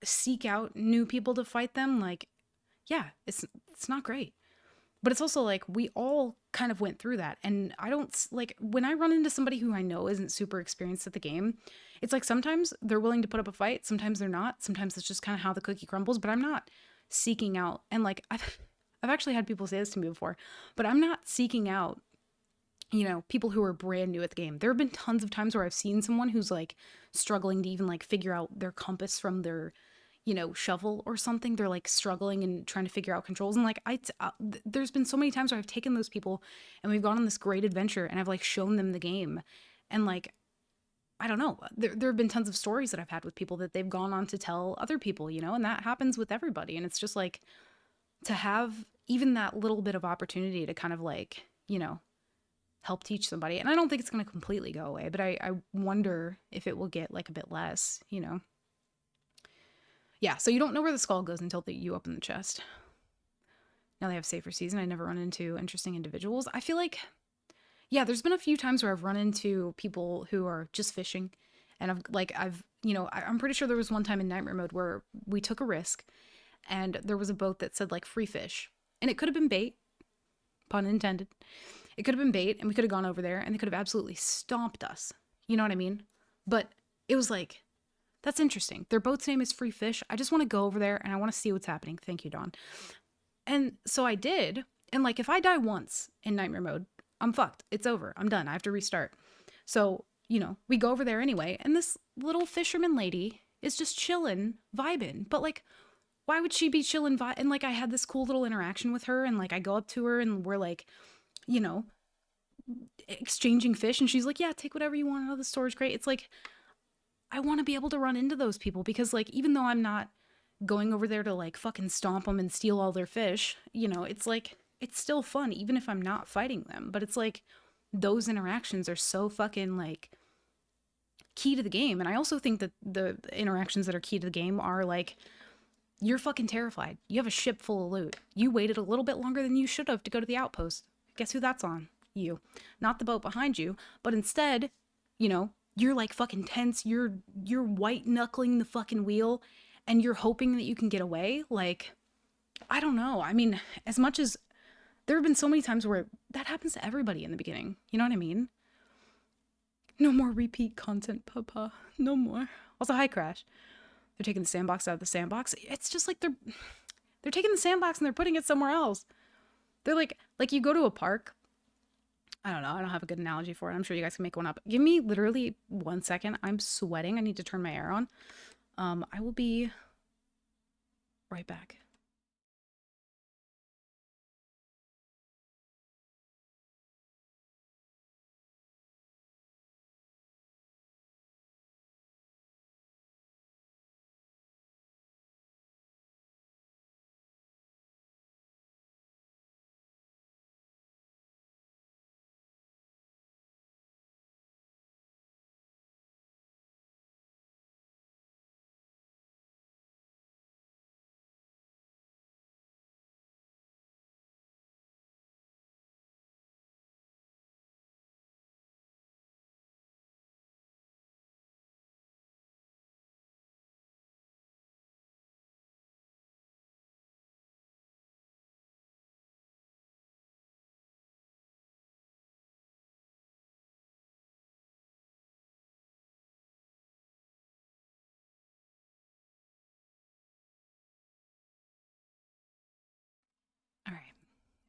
seek out new people to fight them, like, yeah, it's not great. But it's also like, we all kind of went through that. And I don't like, when I run into somebody who I know isn't super experienced at the game, it's like sometimes they're willing to put up a fight, sometimes they're not. Sometimes it's just kind of how the cookie crumbles, but I'm not seeking out. And like, I've actually had people say this to me before, but I'm not seeking out, you know, people who are brand new at the game. There have been tons of times where I've seen someone who's like struggling to even like figure out their compass from their, you know, shovel or something. They're like struggling and trying to figure out controls. And like, there's been so many times where I've taken those people and we've gone on this great adventure and I've like shown them the game. And like, I don't know, there have been tons of stories that I've had with people that they've gone on to tell other people, you know, and that happens with everybody. And it's just like, to have even that little bit of opportunity to kind of like, you know, help teach somebody. And I don't think it's going to completely go away, but I wonder if it will get like a bit less, you know. Yeah, so you don't know where the skull goes until you open the chest. Now they have safer season. I never run into interesting individuals. I feel like, yeah, there's been a few times where I've run into people who are just fishing, and I'm pretty sure there was one time in Nightmare Mode where we took a risk, and there was a boat that said like free fish, and it could have been bait, pun intended. It could have been bait, and we could have gone over there, and they could have absolutely stomped us. You know what I mean? But it was like, that's interesting. Their boat's name is Free Fish. I just want to go over there, and I want to see what's happening. Thank you, Dawn. And so I did. And like, if I die once in Nightmare Mode, I'm fucked. It's over. I'm done. I have to restart. So, you know, we go over there anyway, and this little fisherman lady is just chilling, vibing. But like, why would she be chilling? And like, I had this cool little interaction with her, and like, I go up to her, and we're like, you know, exchanging fish, and she's like, yeah, take whatever you want out of the storage crate. It's like, I want to be able to run into those people, because like, even though I'm not going over there to like fucking stomp them and steal all their fish, you know, it's like, it's still fun even if I'm not fighting them. But it's like, those interactions are so fucking like key to the game. And I also think that the interactions that are key to the game are like, you're fucking terrified. You have a ship full of loot. You waited a little bit longer than you should have to go to the outpost. Guess who that's on? You. Not the boat behind you, but instead, you know, you're like fucking tense. You're white knuckling the fucking wheel, and you're hoping that you can get away. Like, I don't know. I mean, as much as there have been so many times where that happens to everybody in the beginning. You know what I mean? No more repeat content, papa. No more. Also, hi, Crash. They're taking the sandbox out of the sandbox. It's just like they're taking the sandbox and they're putting it somewhere else. They're like you go to a park. I don't know. I don't have a good analogy for it. I'm sure you guys can make one up. Give me literally 1 second. I'm sweating. I need to turn my air on. I will be right back.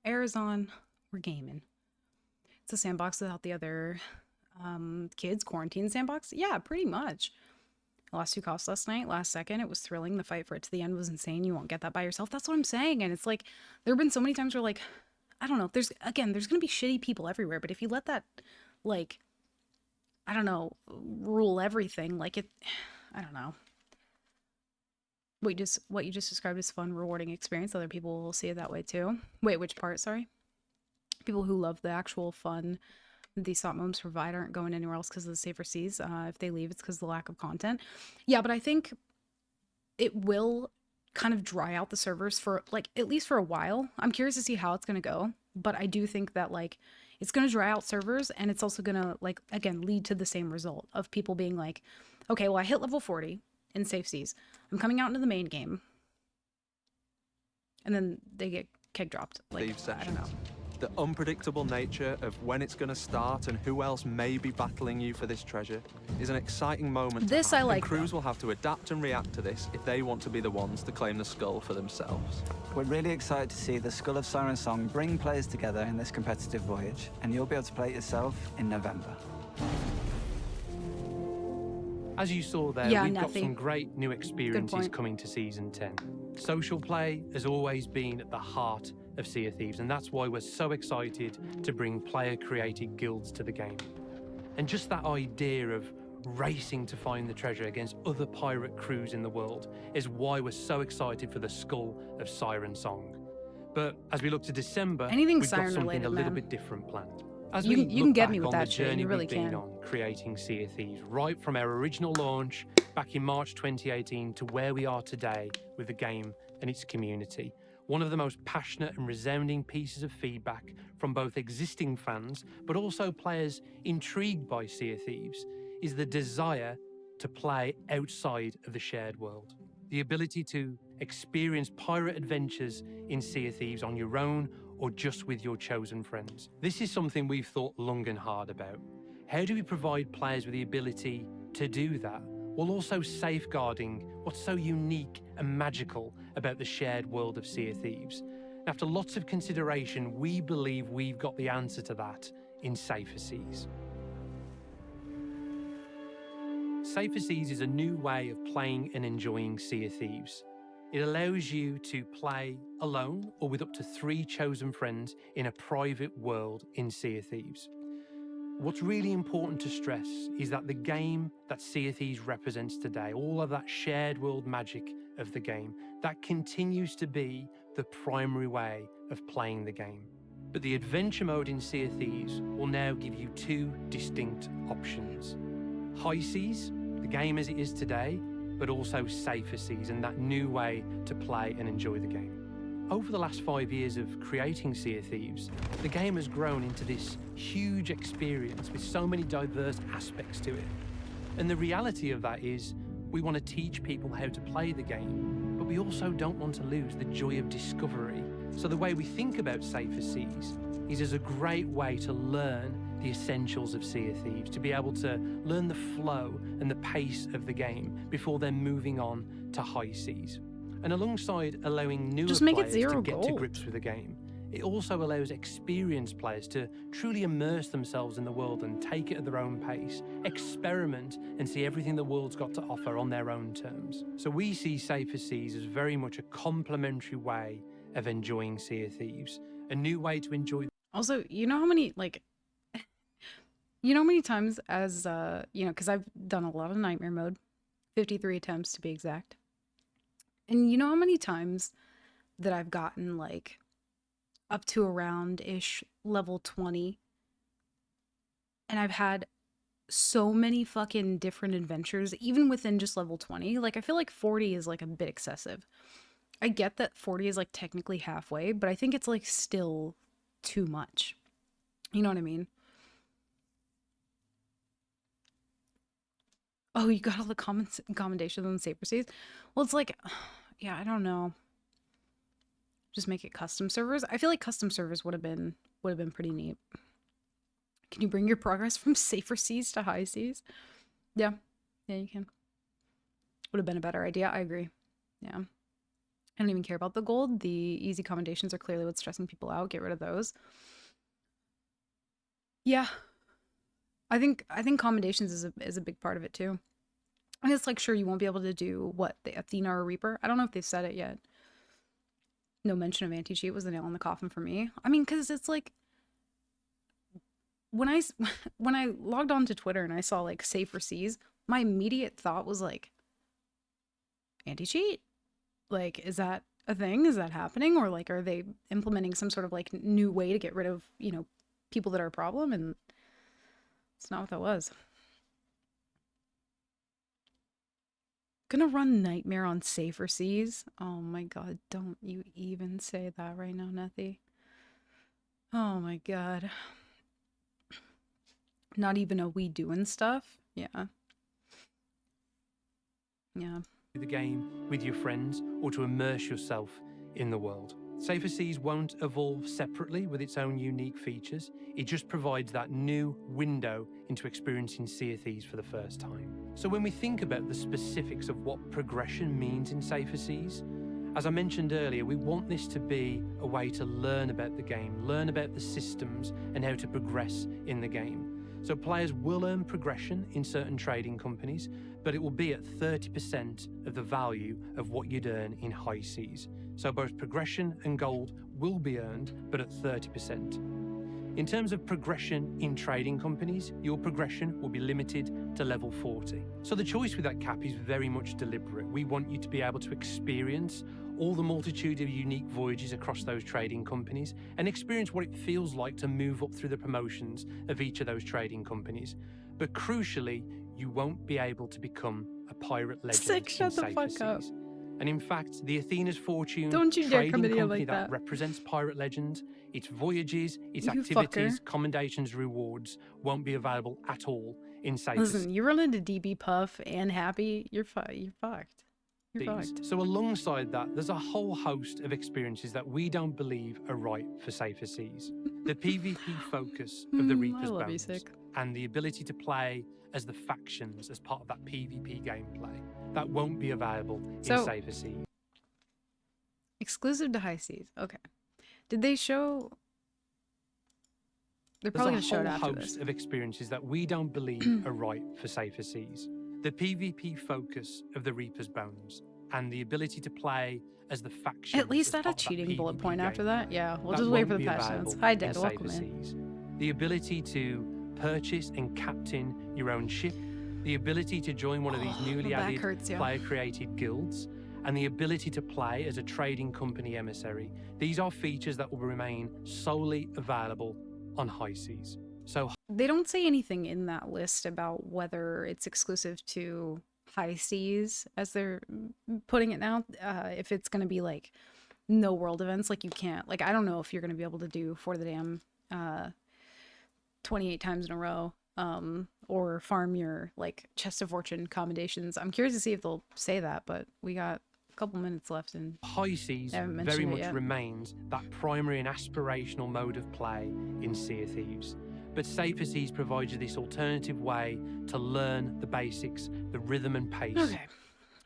Air is on. We're gaming. It's a sandbox without the other kids. Quarantine sandbox? Yeah, pretty much. I lost 2 costs last night, last second. It was thrilling. The fight for it to the end was insane. You won't get that by yourself. That's what I'm saying. And it's like, there have been so many times where, like, I don't know. There's going to be shitty people everywhere. But if you let that, like, I don't know, rule everything, like it, I don't know. What you just described as fun, rewarding experience. Other people will see it that way too. Wait, which part? Sorry. People who love the actual fun these thought moments provide aren't going anywhere else because of the safer seas. If they leave, it's because of the lack of content. Yeah, but I think it will kind of dry out the servers for, like, at least for a while. I'm curious to see how it's going to go, but I do think that, like, it's going to dry out servers, and it's also going to, like, again, lead to the same result of people being like, okay, well, I hit level 40 in safe seas. I'm coming out into the main game. And then they get kick dropped. Like, I don't know. The unpredictable nature of when it's going to start and who else may be battling you for this treasure is an exciting moment. This I like. And crews will have to adapt and react to this if they want to be the ones to claim the skull for themselves. We're really excited to see the Skull of Siren Song bring players together in this competitive voyage, and you'll be able to play it yourself in November. As you saw there, Yeah, we've got nothing. some great new experiences point. coming to Season 10. Social play has always been at the heart of Sea of Thieves, and that's why we're so excited to bring player-created guilds to the game. And just that idea of racing to find the treasure against other pirate crews in the world is why we're so excited for the Skull of Siren Song. But as we look to December, Anything we've got siren something related, a little man. bit different planned. As You we can look get me back with on that the shit, you journey really we've been can. on creating Sea of Thieves, right from our original launch back in March 2018 to where we are today with the game and its community. One of the most passionate and resounding pieces of feedback from both existing fans, but also players intrigued by Sea of Thieves, is the desire to play outside of the shared world. The ability to experience pirate adventures in Sea of Thieves on your own or just with your chosen friends. This is something we've thought long and hard about. How do we provide players with the ability to do that, while also safeguarding what's so unique and magical about the shared world of Sea of Thieves? After lots of consideration, we believe we've got the answer to that in Safer Seas. Safer Seas is a new way of playing and enjoying Sea of Thieves. It allows you to play alone or with up to 3 chosen friends in a private world in Sea of Thieves. What's really important to stress is that the game that Sea of Thieves represents today, all of that shared world magic of the game, that continues to be the primary way of playing the game. But the adventure mode in Sea of Thieves will now give you 2 distinct options. High Seas, the game as it is today, but also Safer Seas and that new way to play and enjoy the game. Over the last 5 years of creating Sea of Thieves, the game has grown into this huge experience with so many diverse aspects to it. And the reality of that is we want to teach people how to play the game, but we also don't want to lose the joy of discovery. So the way we think about Safer Seas is as a great way to learn the essentials of Sea of Thieves, to be able to learn the flow and the pace of the game before then moving on to High Seas. And alongside allowing newer Just make it players zero to get to gold. grips with the game, it also allows experienced players to truly immerse themselves in the world and take it at their own pace, experiment and see everything the world's got to offer on their own terms. So we see Safer Seas as very much a complementary way of enjoying Sea of Thieves, a new way to enjoy. Also, you know how many, like, you know how many times as, you know, because I've done a lot of Nightmare mode, 53 attempts to be exact. And you know how many times that I've gotten, like, up to around-ish level 20, and I've had so many fucking different adventures, even within just level 20. Like, I feel like 40 is, like, a bit excessive. I get that 40 is, like, technically halfway, but I think it's, like, still too much. You know what I mean? Oh, you got all the commendations on Safer Seas? Well, it's like, yeah, I don't know. Just make it custom servers. I feel like custom servers would have been pretty neat. Can you bring your progress from Safer Seas to High Seas? Yeah, you can. Would have been a better idea. I agree. Yeah. I don't even care about the gold. The easy commendations are clearly what's stressing people out. Get rid of those. Yeah. I think commendations is a big part of it too. And it's like, sure, you won't be able to do what, the Athena or Reaper. I don't know if they've said it yet. No mention of anti-cheat was the nail in the coffin for me. I mean, because it's like, when I logged on to Twitter and I saw like safer seas, my immediate thought was like, anti-cheat? Like, is that a thing? Is that happening? Or like, are they implementing some sort of like new way to get rid of, you know, people that are a problem? And it's not what that was. Gonna run Nightmare on safer seas. Oh my god, don't you even say that right now, Nethy. Oh my god. Not even a we doing stuff? Yeah. Yeah. The game with your friends or to immerse yourself in the world. Safer Seas won't evolve separately with its own unique features. It just provides that new window into experiencing Sea of Thieves for the first time. So when we think about the specifics of what progression means in Safer Seas, as I mentioned earlier, we want this to be a way to learn about the game, learn about the systems and how to progress in the game. So players will earn progression in certain trading companies, but it will be at 30% of the value of what you'd earn in high seas. So both progression and gold will be earned, but at 30%. In terms of progression in trading companies, your progression will be limited to level 40. So the choice with that cap is very much deliberate. We want you to be able to experience all the multitude of unique voyages across those trading companies and experience what it feels like to move up through the promotions of each of those trading companies. But crucially, you won't be able to become a pirate legend Sick, shut the fuck up. And in fact, the Athena's Fortune Don't you dare trading come in here company like that. represents Pirate Legends, its voyages, its You activities, fucker. commendations, rewards won't be available at all in Safer Listen, you run into DB Puff and Happy, you're fucked. You're fucked. So alongside that, there's a whole host of experiences that we don't believe are right for Safer Seas. The PvP focus of the I Reaper's love you, Bones Sick. and the ability to play as the factions as part of that PvP gameplay, that won't be available in So- Safer Seas. Exclusive to High Seas. Okay. Did they show... They're There's probably a going to show it whole after host this. of experiences that we don't believe are right for Safer Seas. The PvP focus of the Reaper's Bones and the ability to play as the faction. At least add a cheating bullet point after that. Yeah, we'll just wait for the patch notes. Hi, Dead. Welcome in. The ability to purchase and captain your own ship, the ability to join one of these newly my back added hurts, yeah. player-created guilds, and the ability to play as a trading company emissary. These are features that will remain solely available on High Seas. So They don't say anything in that list about whether it's exclusive to High Seas, as they're putting it now. If it's going to be like no world events, like you can't, like, I don't know if you're going to be able to do For the Dam 28 times in a row, or farm your like Chest of Fortune commendations. I'm curious to see if they'll say that, but we got a couple minutes left and High Seas I haven't very mentioned it much yet. remains that primary and aspirational mode of play in Sea of Thieves. But Safer Seas provides you this alternative way to learn the basics, the rhythm and pace. Okay.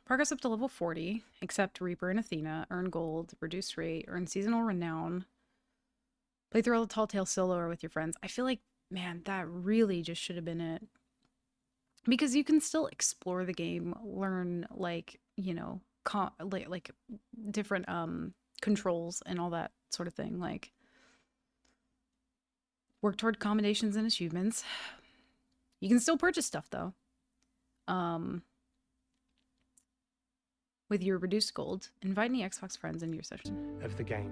Progress up to level 40, except Reaper and Athena, earn gold, reduce rate, earn seasonal renown, play through all the Tall Tale solo or with your friends. I feel like, man, that really just should have been it. Because you can still explore the game, learn, like, you know, like different controls and all that sort of thing. Like, work toward commendations and achievements. You can still purchase stuff, though. With your reduced gold, invite any Xbox friends into your session. Of the game.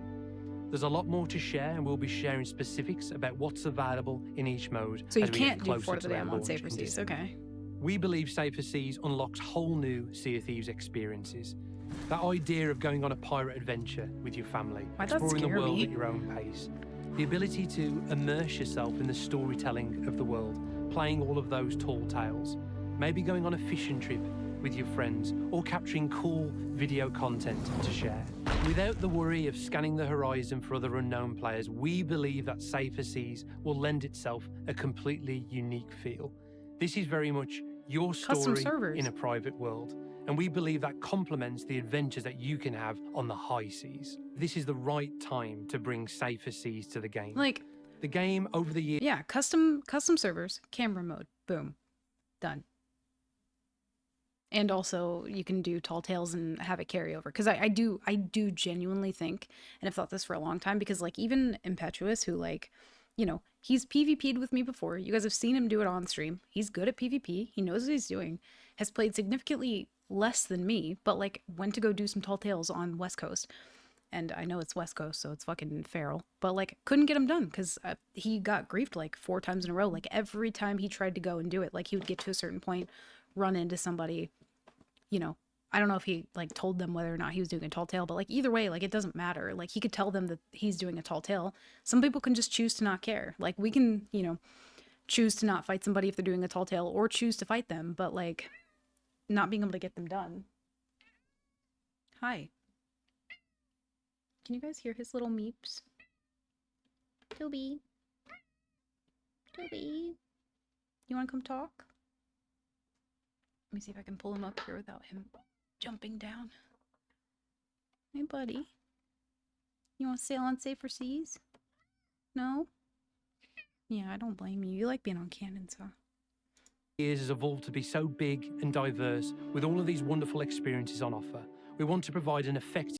There's a lot more to share, and we'll be sharing specifics about what's available in each mode. So you as we get can't do closer For to the our Dam on launch Safer in Seas. December. Okay. We believe Safer Seas unlocks whole new Sea of Thieves experiences. That idea of going on a pirate adventure with your family, Why'd that exploring the scare world me? at your own pace. The ability to immerse yourself in the storytelling of the world, playing all of those tall tales. Maybe going on a fishing trip with your friends, or capturing cool video content to share. Without the worry of scanning the horizon for other unknown players, we believe that Safer Seas will lend itself a completely unique feel. This is very much your Custom story servers. in a private world. and we believe that complements the adventures that you can have on the high seas. This is the right time to bring safer seas to the game. Like, the game over the years. yeah, custom servers, camera mode, boom, done. And also, you can do Tall Tales and have it carry over. Because I do genuinely think, and I've thought this for a long time, because, like, even Impetuous, who, like, you know, he's PvP'd with me before. You guys have seen him do it on stream. He's good at PvP. He knows what he's doing. Has played significantly less than me, but, like, went to go do some Tall Tales on West Coast. And I know it's West Coast, so it's fucking feral. But, like, couldn't get him done because he got griefed, like, 4 times in a row. Like, every time he tried to go and do it, like, he would get to a certain point, run into somebody, you know, I don't know if he, like, told them whether or not he was doing a Tall Tale, but, like, either way, like, it doesn't matter. Like, he could tell them that he's doing a Tall Tale. Some people can just choose to not care. Like, we can, you know, choose to not fight somebody if they're doing a Tall Tale, or choose to fight them, but, like, not being able to get them done. Hi. Can you guys hear his little meeps? Toby. Toby. You want to come talk? Let me see if I can pull him up here without him jumping down. Hey, buddy. You want to sail on safer seas? No? Yeah, I don't blame you. You like being on Canon, so. Years has evolved to be so big and diverse with all of these wonderful experiences on offer. We want to provide an effective.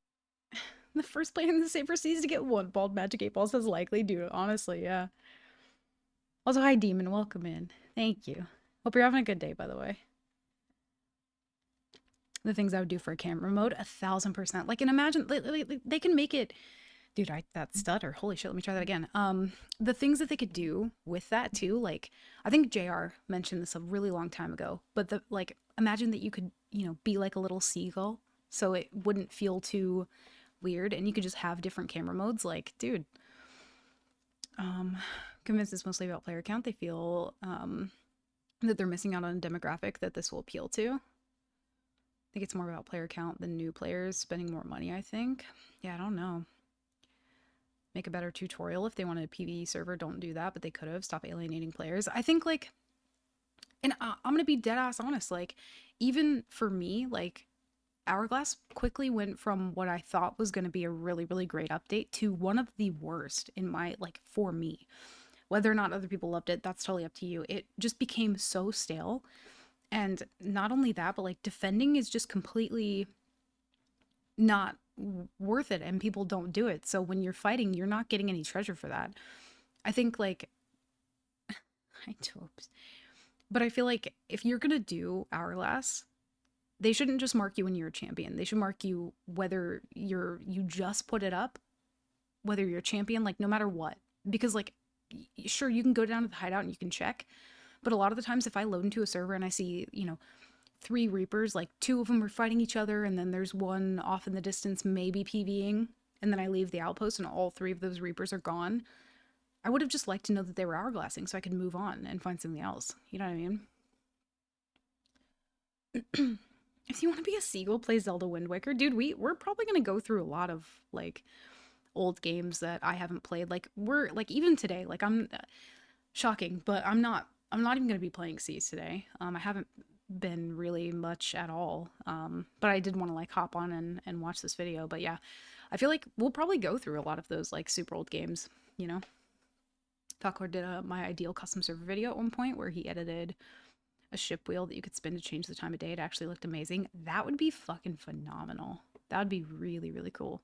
The first player in the safer seas to get 1 bald magic 8 balls is likely, dude. Honestly, yeah. Also, hi, Demon. Welcome in. Thank you. Hope you're having a good day, by the way. The things I would do for a camera mode, 1000%. Like, and imagine they can make it, dude. That stutter. Holy shit! Let me try that again. The things that they could do with that too. Like, I think JR mentioned this a really long time ago. But like, imagine that you could, you know, be like a little seagull, so it wouldn't feel too weird, and you could just have different camera modes. Like, dude, convinced it's mostly about player count. They feel that they're missing out on a demographic that this will appeal to. I think it's more about player count than new players spending more money, I think. Yeah, I don't know. Make a better tutorial if they wanted a PvE server. Don't do that, but they could have. Stop alienating players. I think, like, and I'm gonna be dead ass honest, like, even for me, like, Hourglass quickly went from what I thought was gonna be a really, really great update to one of the worst in my, like, for me. Whether or not other people loved it, that's totally up to you. It just became so stale. And not only that, but, like, defending is just completely not worth it, and people don't do it. So when you're fighting, you're not getting any treasure for that. I think, like, I don't. But I feel like if you're gonna do Hourglass, they shouldn't just mark you when you're a champion. They should mark you whether you just put it up, whether you're a champion, like, no matter what. Because, like, sure, you can go down to the hideout and you can check. But a lot of the times if I load into a server and I see, you know, 3 Reapers, like 2 of them are fighting each other, and then there's one off in the distance maybe PvEing, and then I leave the outpost and all 3 of those Reapers are gone, I would have just liked to know that they were hourglassing so I could move on and find something else. You know what I mean? If you want to be a seagull, play Zelda Wind Waker. Dude, we're probably going to go through a lot of, like, old games that I haven't played. Like, we're, like, even today, like, I'm shocking, but I'm not even going to be playing Seas today. I haven't been really much at all. But I did want to, like, hop on and watch this video. But yeah, I feel like we'll probably go through a lot of those, like, super old games, you know? Falcor did my ideal custom server video at one point where he edited a ship wheel that you could spin to change the time of day. It actually looked amazing. That would be fucking phenomenal. That would be really, really cool.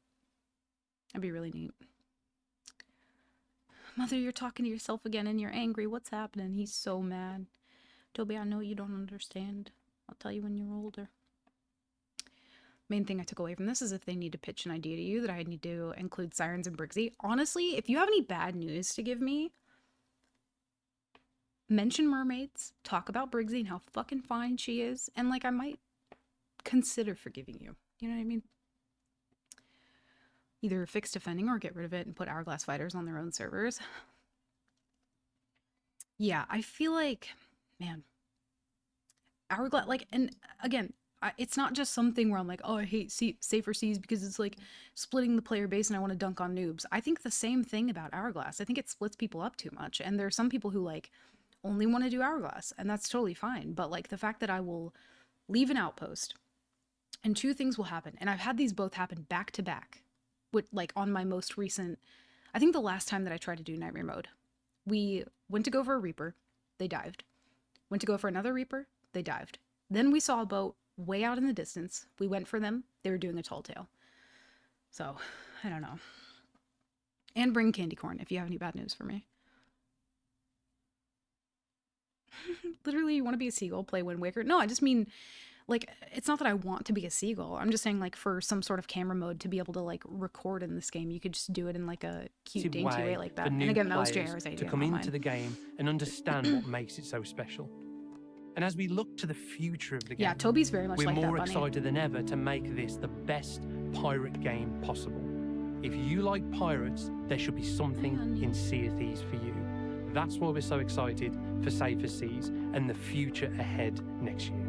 That'd be really neat. Mother, you're talking to yourself again and you're angry. What's happening? He's so mad. Toby, I know you don't understand. I'll tell you when you're older. Main thing I took away from this is if they need to pitch an idea to you that I need to include Sirens and Briggsy. Honestly, if you have any bad news to give me, mention mermaids, talk about Briggsy and how fucking fine she is, and, like, I might consider forgiving you. You know what I mean? Either fix defending or get rid of it and put Hourglass fighters on their own servers. Yeah, I feel like, man, Hourglass, like, and again, it's not just something where I'm like, oh, I hate Safer Seas because it's, like, splitting the player base and I want to dunk on noobs. I think the same thing about Hourglass. I think it splits people up too much, and there are some people who, like, only want to do Hourglass, and that's totally fine. But, like, the fact that I will leave an outpost, And two things will happen. And I've had these both happen back to back. With, like, on my most recent, I think the last time that I tried to do Nightmare Mode, we went to go for a Reaper, they dived. Went to go for another Reaper, they dived. Then we saw a boat way out in the distance. We went for them, they were doing a tall tale. So, I don't know. And bring candy corn if you have any bad news for me. Literally, you want to be a seagull, play Wind Waker? No, I just mean, like, it's not that I want to be a seagull. I'm just saying, like, for some sort of camera mode to be able to, like, record in this game, you could just do it in, like, a cute, dainty way like that. And again, that was JR's idea. To come into the game and understand what makes it so special. And as we look to the future of the game, yeah, Toby's very much we're like that, more Bunny. excited than ever to make this the best pirate game possible. If you like pirates, there should be something in Sea of Thieves for you. That's why we're so excited for Safer Seas and the future ahead next year.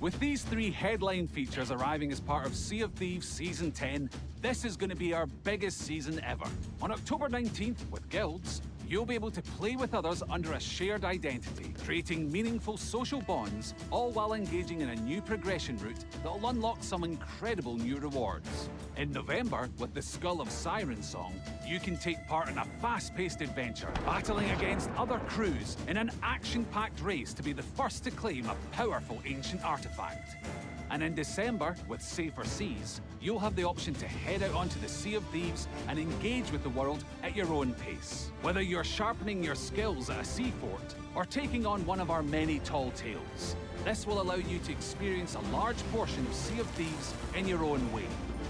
With these 3 headline features arriving as part of Sea of Thieves Season 10, this is going to be our biggest season ever. On October 19th, with Guilds, you'll be able to play with others under a shared identity, creating meaningful social bonds, all while engaging in a new progression route that'll unlock some incredible new rewards. In November, with the Skull of Sirensong, you can take part in a fast-paced adventure, battling against other crews in an action-packed race to be the first to claim a powerful ancient artifact. And in December, with Safer Seas, you'll have the option to head out onto the Sea of Thieves and engage with the world at your own pace. Whether you're sharpening your skills at a sea fort or taking on one of our many tall tales, this will allow you to experience a large portion of Sea of Thieves in your own way.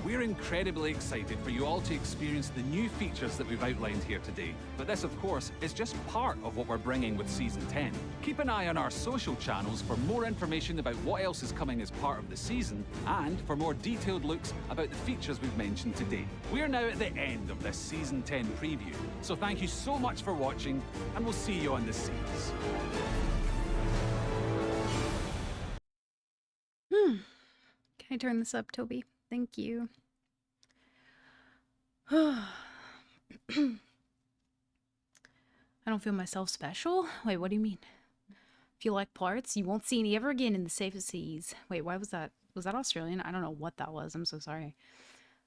We're incredibly excited for you all to experience the new features that we've outlined here today. But this, of course, is just part of what we're bringing with Season 10. Keep an eye on our social channels for more information about what else is coming as part of the season and for more detailed looks about the features we've mentioned today. We're now at the end of this Season 10 preview, so thank you so much for watching, and we'll see you on the seas. Can I turn this up, Toby? Thank you. I don't feel myself special? Wait, what do you mean? If you like parts, you won't see any ever again in the Safer Seas. Wait, why was that? Was that Australian? I don't know what that was. I'm so sorry.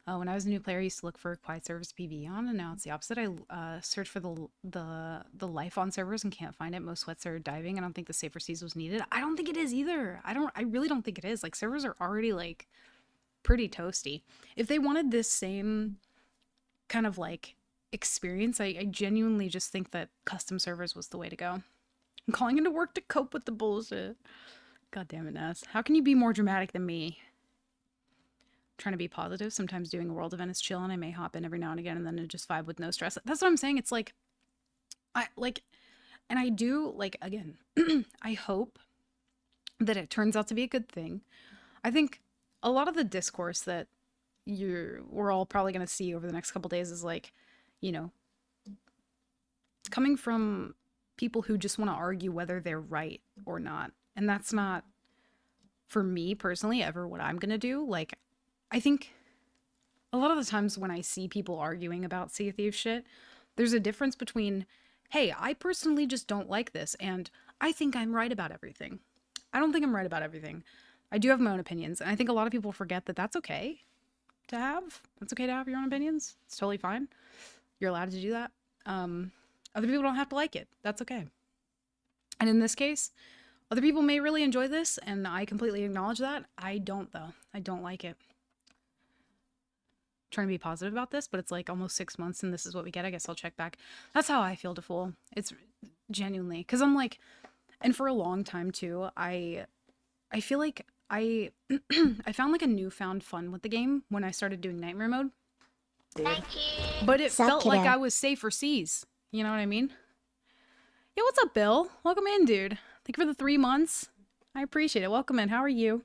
When I was a new player, I used to look for quiet service PV on, and now it's the opposite. I search for the life on servers and can't find it. Most sweats are diving. I don't think the Safer Seas was needed. I don't think it is either. I really don't think it is. Like, servers are already, like, pretty toasty. If they wanted this same kind of, like, experience, I genuinely just think that custom servers was the way to go. I'm calling into work to cope with the bullshit. God damn it, Ness. How can you be more dramatic than me? Trying to be positive. Sometimes doing a world event is chill, and I may hop in every now and again and then just vibe with no stress. That's what I'm saying. It's like, and I do, like, again, I hope that it turns out to be a good thing. I think a lot of the discourse that we're all probably going to see over the next couple days is, like, you know, coming from people who just want to argue whether they're right or not. And that's not, for me personally, ever what I'm going to do. Like, I think a lot of the times when I see people arguing about Sea of Thieves shit, there's a difference between, hey, I personally just don't like this, and I think I'm right about everything. I don't think I'm right about everything. I do have my own opinions, and I think a lot of people forget that that's okay to have. It's okay to have your own opinions. It's totally fine. You're allowed to do that. Other people don't have to like it. That's okay. And in this case, other people may really enjoy this, and I completely acknowledge that. I don't, though. I don't like it. Trying to be positive about this, but it's like almost 6 months and this is what we get. I guess I'll check back. That's how I feel, DeFool. It's genuinely, because I'm like, and for a long time too, I feel like I found like a newfound fun with the game when I started doing Nightmare Mode. Thank you. But it Suck felt it like up. I was Safer Seas. You know what I mean? Yeah, what's up, Bill? Welcome in, dude. Thank you for the 3 months. I appreciate it. Welcome in. How are you?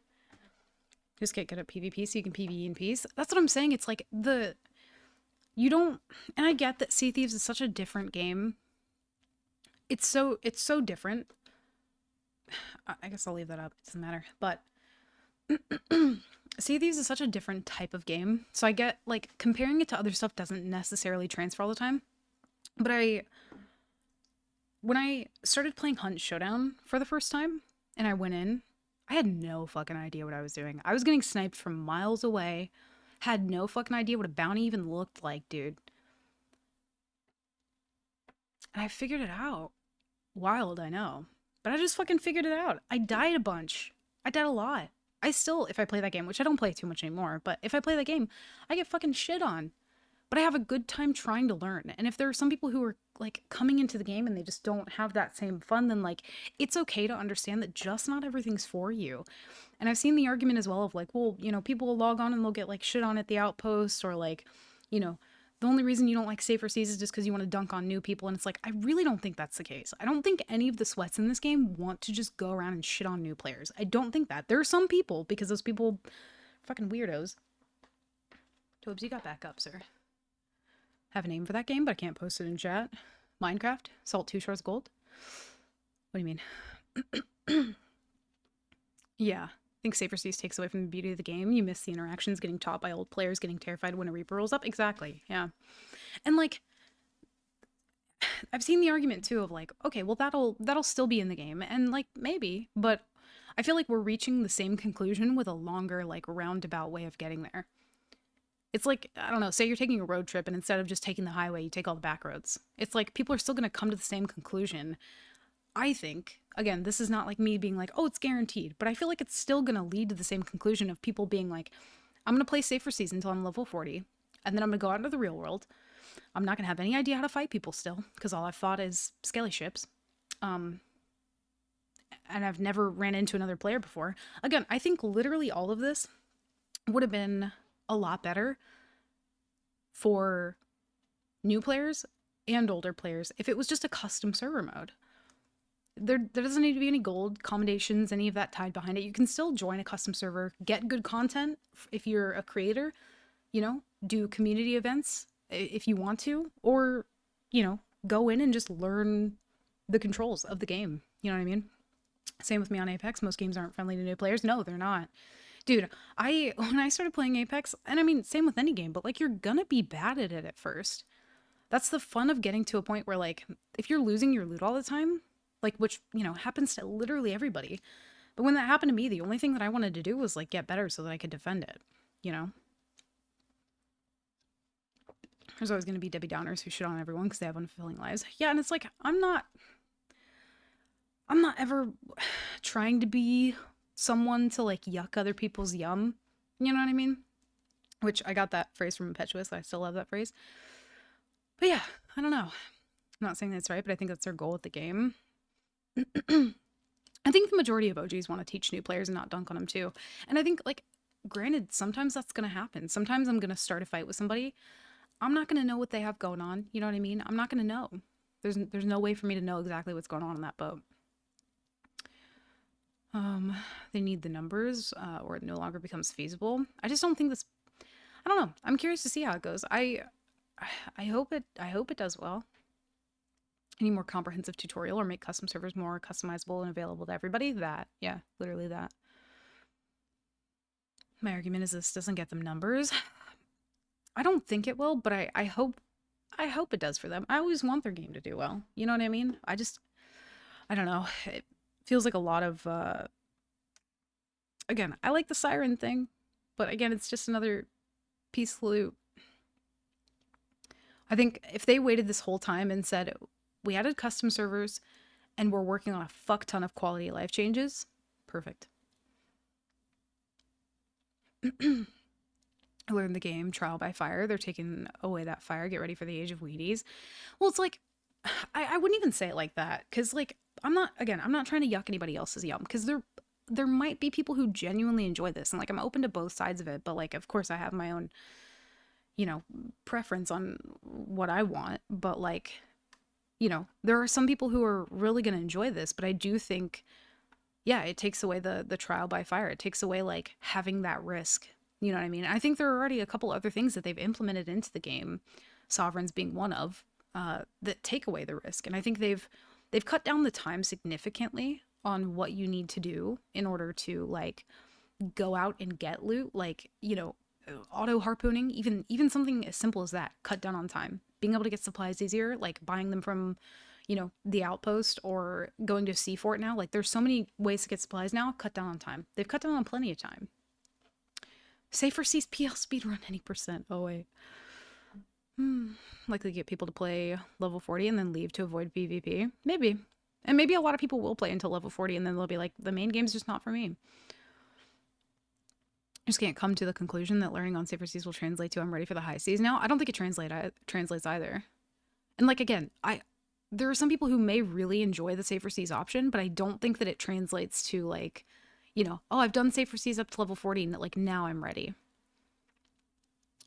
Just get good at PvP so you can PvE in peace. That's what I'm saying. It's like you don't, and I get that Sea Thieves is such a different game. It's so different. I guess I'll leave that up. It doesn't matter. But Sea Thieves is such a different type of game. So I get, like, comparing it to other stuff doesn't necessarily transfer all the time. But when I started playing Hunt Showdown for the first time, and I went in, I had no fucking idea what I was doing. I was getting sniped from miles away. Had no fucking idea what a bounty even looked like, dude. And I figured it out. Wild, I know. But I just fucking figured it out. I died a bunch. I died a lot. I still, if I play that game, which I don't play too much anymore, but if I play that game, I get fucking shit on. But I have a good time trying to learn. And if there are some people who are like coming into the game and they just don't have that same fun, then like it's okay to understand that just not everything's for you. And I've seen the argument as well of like, well, you know, people will log on and they'll get like shit on at the outposts, or like, you know, the only reason you don't like Safer Seas is just because you want to dunk on new people. And it's like, I really don't think that's the case. I don't think any of the sweats in this game want to just go around and shit on new players. I don't think that. There are some people, because those people are fucking weirdos. Tobes, you got back up, sir. Have a name for that game, but I can't post it in chat. Minecraft? Salt 2 Shores Gold? What do you mean? Yeah. I think Safer Seas takes away from the beauty of the game. You miss the interactions, getting taught by old players, getting terrified when a Reaper rolls up. Exactly, yeah. And like, I've seen the argument too of like, okay, well that'll still be in the game, and like maybe, but I feel like we're reaching the same conclusion with a longer like roundabout way of getting there. It's like, I don't know, say you're taking a road trip and instead of just taking the highway, you take all the back roads. It's like people are still going to come to the same conclusion. I think, again, this is not like me being like, oh, it's guaranteed, but I feel like it's still going to lead to the same conclusion of people being like, I'm going to play Safer Seas until I'm level 40, and then I'm going to go out into the real world. I'm not going to have any idea how to fight people still, because all I've fought is skelly ships. And I've never ran into another player before. Again, I think literally all of this would have been a lot better for new players and older players if it was just a custom server mode. There doesn't need to be any gold, commendations, any of that tied behind it. You can still join a custom server, get good content if you're a creator, you know, do community events if you want to, or, you know, go in and just learn the controls of the game. You know what I mean? Same with me on Apex. Most games aren't friendly to new players. No, they're not. Dude, when I started playing Apex, and I mean, same with any game, but like you're gonna be bad at it at first. That's the fun of getting to a point where like, if you're losing your loot all the time, like, which, you know, happens to literally everybody. But when that happened to me, the only thing that I wanted to do was like get better so that I could defend it, you know? There's always gonna be Debbie Downers who shit on everyone because they have unfulfilling lives. Yeah, and it's like, I'm not ever trying to be someone to like yuck other people's yum, you know what I mean? Which I got that phrase from Impetuous, so I still love that phrase. But yeah, I don't know. I'm not saying that's right, but I think that's their goal with the game. I think the majority of OGs want to teach new players and not dunk on them too. And I think, like, granted, sometimes that's going to happen. Sometimes I'm going to start a fight with somebody. I'm not going to know what they have going on. You know what I mean? I'm not going to know. There's no way for me to know exactly what's going on that boat. They need the numbers, or it no longer becomes feasible. I just don't think this, I don't know. I'm curious to see how it goes. I hope it does well. Any more comprehensive tutorial or make custom servers more customizable and available to everybody? That, yeah, literally that. My argument is this doesn't get them numbers. I don't think it will, but I hope it does for them. I always want their game to do well. You know what I mean? I don't know. It feels like a lot of, again, I like the siren thing, but again, it's just another piece of loot. I think if they waited this whole time and said, we added custom servers and we're working on a fuck ton of quality of life changes, perfect. I learned the game trial by fire. They're taking away that fire. Get ready for the age of Wheaties. Well, it's like, I wouldn't even say it like that. Cause like, I'm not trying to yuck anybody else's yum. Cause there might be people who genuinely enjoy this. And like, I'm open to both sides of it. But like, of course I have my own, you know, preference on what I want. But like, you know, there are some people who are really going to enjoy this. But I do think, yeah, it takes away the trial by fire. It takes away like having that risk. You know what I mean? I think there are already a couple other things that they've implemented into the game, Sovereigns being one of, that take away the risk. And I think they've cut down the time significantly on what you need to do in order to like go out and get loot. Like, you know, auto harpooning, even something as simple as that, cut down on time. Being able to get supplies easier, like buying them from, you know, the outpost or going to a sea fort now. Like, there's so many ways to get supplies now. Cut down on time. They've cut down on plenty of time. Safer seas PL speedrun any percent. Oh, wait. Likely get people to play level 40 and then leave to avoid PvP. Maybe. And maybe a lot of people will play until level 40 and then they'll be like, the main game's just not for me. I just can't come to the conclusion that learning on safer seas will translate to I'm ready for the high seas now. I don't think it translates either. And like, again, there are some people who may really enjoy the safer seas option, but I don't think that it translates to like, you know, oh, I've done safer seas up to level 40 and like now I'm ready.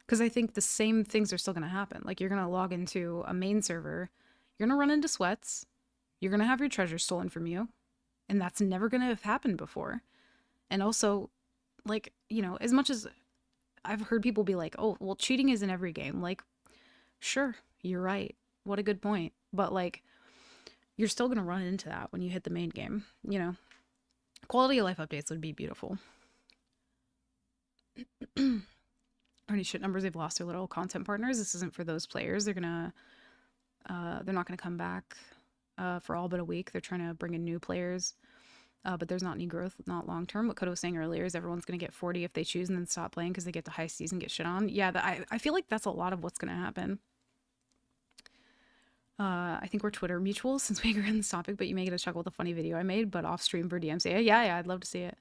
Because I think the same things are still going to happen. Like, you're going to log into a main server, you're going to run into sweats, you're going to have your treasure stolen from you, and that's never going to have happened before. And also, like, you know, as much as I've heard people be like, oh, well, cheating is in every game. Like, sure, you're right. What a good point. But, like, you're still going to run into that when you hit the main game, you know? Quality of life updates would be beautiful. Any shit numbers, they've lost their little content partners. This isn't for those players. They're not gonna come back for all but a week. They're trying to bring in new players, but there's not any growth, not long term. What Kodo was saying earlier is everyone's gonna get 40 if they choose and then stop playing because they get to high seas and get shit on. Yeah, I feel like that's a lot of what's gonna happen. I think we're Twitter mutuals since we agree on this topic, but you may get a chuckle with a funny video I made, but off stream for DMC. Yeah, I'd love to see it.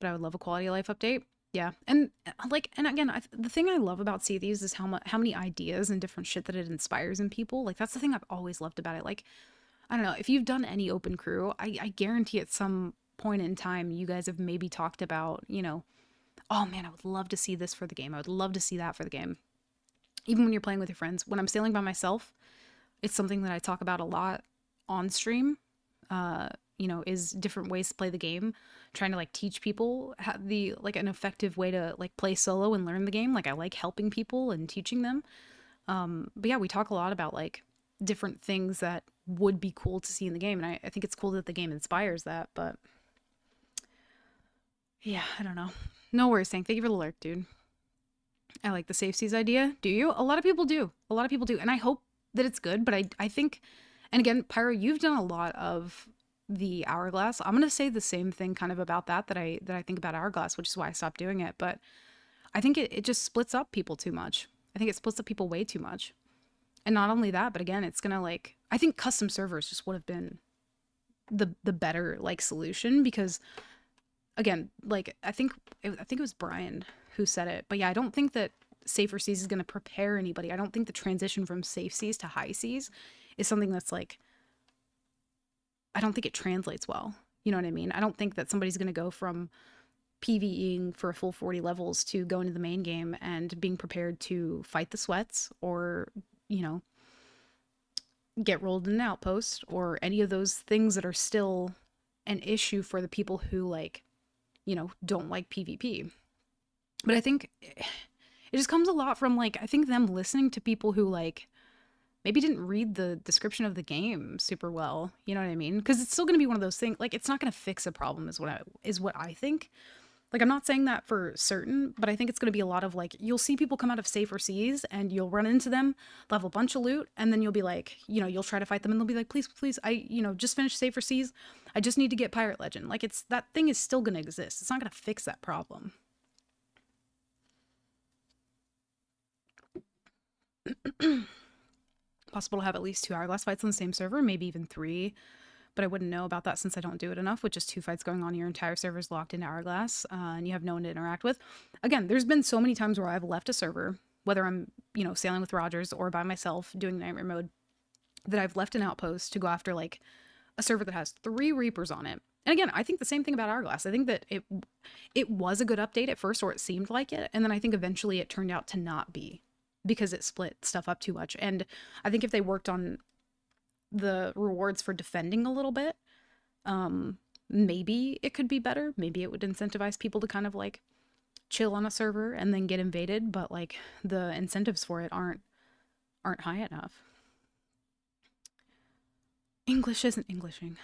But I would love a quality of life update. Yeah, and like, and again, the thing I love about Sea of Thieves is how many ideas and different shit that it inspires in people. Like, that's the thing I've always loved about it. Like, I don't know, if you've done any open crew, I guarantee at some point in time you guys have maybe talked about, you know, oh man, I would love to see this for the game. I would love to see that for the game. Even when you're playing with your friends. When I'm sailing by myself, it's something that I talk about a lot on stream. You know, is different ways to play the game, trying to like teach people an effective way to like play solo and learn the game. Like, I like helping people and teaching them. But yeah, we talk a lot about like different things that would be cool to see in the game. And I think it's cool that the game inspires that, but yeah, I don't know. No worries, Tank. Thank you for the lurk, dude. I like the safe seas idea. Do you? A lot of people do. A lot of people do. And I hope that it's good, but I think, and again, Pyro, you've done a lot of the Hourglass. I'm gonna say the same thing kind of about that I think about Hourglass, which is why I stopped doing it. But I think it just splits up people too much. I think it splits up people way too much. And not only that, but again, it's gonna like, I think custom servers just would have been the better like solution, because again, like I think it was Brian who said it, but yeah, I don't think that safer seas is gonna prepare anybody. I don't think the transition from safe seas to high seas is something that's like, I don't think it translates well. You know what I mean? I don't think that somebody's going to go from PvEing for a full 40 levels to go into the main game and being prepared to fight the sweats or, you know, get rolled in an outpost or any of those things that are still an issue for the people who like, you know, don't like PvP. But I think it just comes a lot from like, I think them listening to people who like, maybe didn't read the description of the game super well, you know what I mean? Because it's still going to be one of those things, like, it's not going to fix a problem is what I think. Like, I'm not saying that for certain, but I think it's going to be a lot of, like, you'll see people come out of safer seas, and you'll run into them, they'll have a bunch of loot, and then you'll be like, you know, you'll try to fight them, and they'll be like, please, you know, just finished safer seas, I just need to get Pirate Legend. Like, that thing is still going to exist. It's not going to fix that problem. Possible to have at least 2 Hourglass fights on the same server, maybe even 3, but I wouldn't know about that since I don't do it enough. With just 2 fights going on, your entire server's locked into Hourglass, and you have no one to interact with. Again, there's been so many times where I've left a server, whether I'm, you know, sailing with Rogers or by myself doing Nightmare mode, that I've left an outpost to go after like a server that has 3 Reapers on it. And again, I think the same thing about Hourglass. I think that it was a good update at first, or it seemed like it, and then I think eventually it turned out to not be, because it split stuff up too much. And I think if they worked on the rewards for defending a little bit, maybe it could be better. Maybe it would incentivize people to kind of like chill on a server and then get invaded, but like the incentives for it aren't high enough. English isn't Englishing.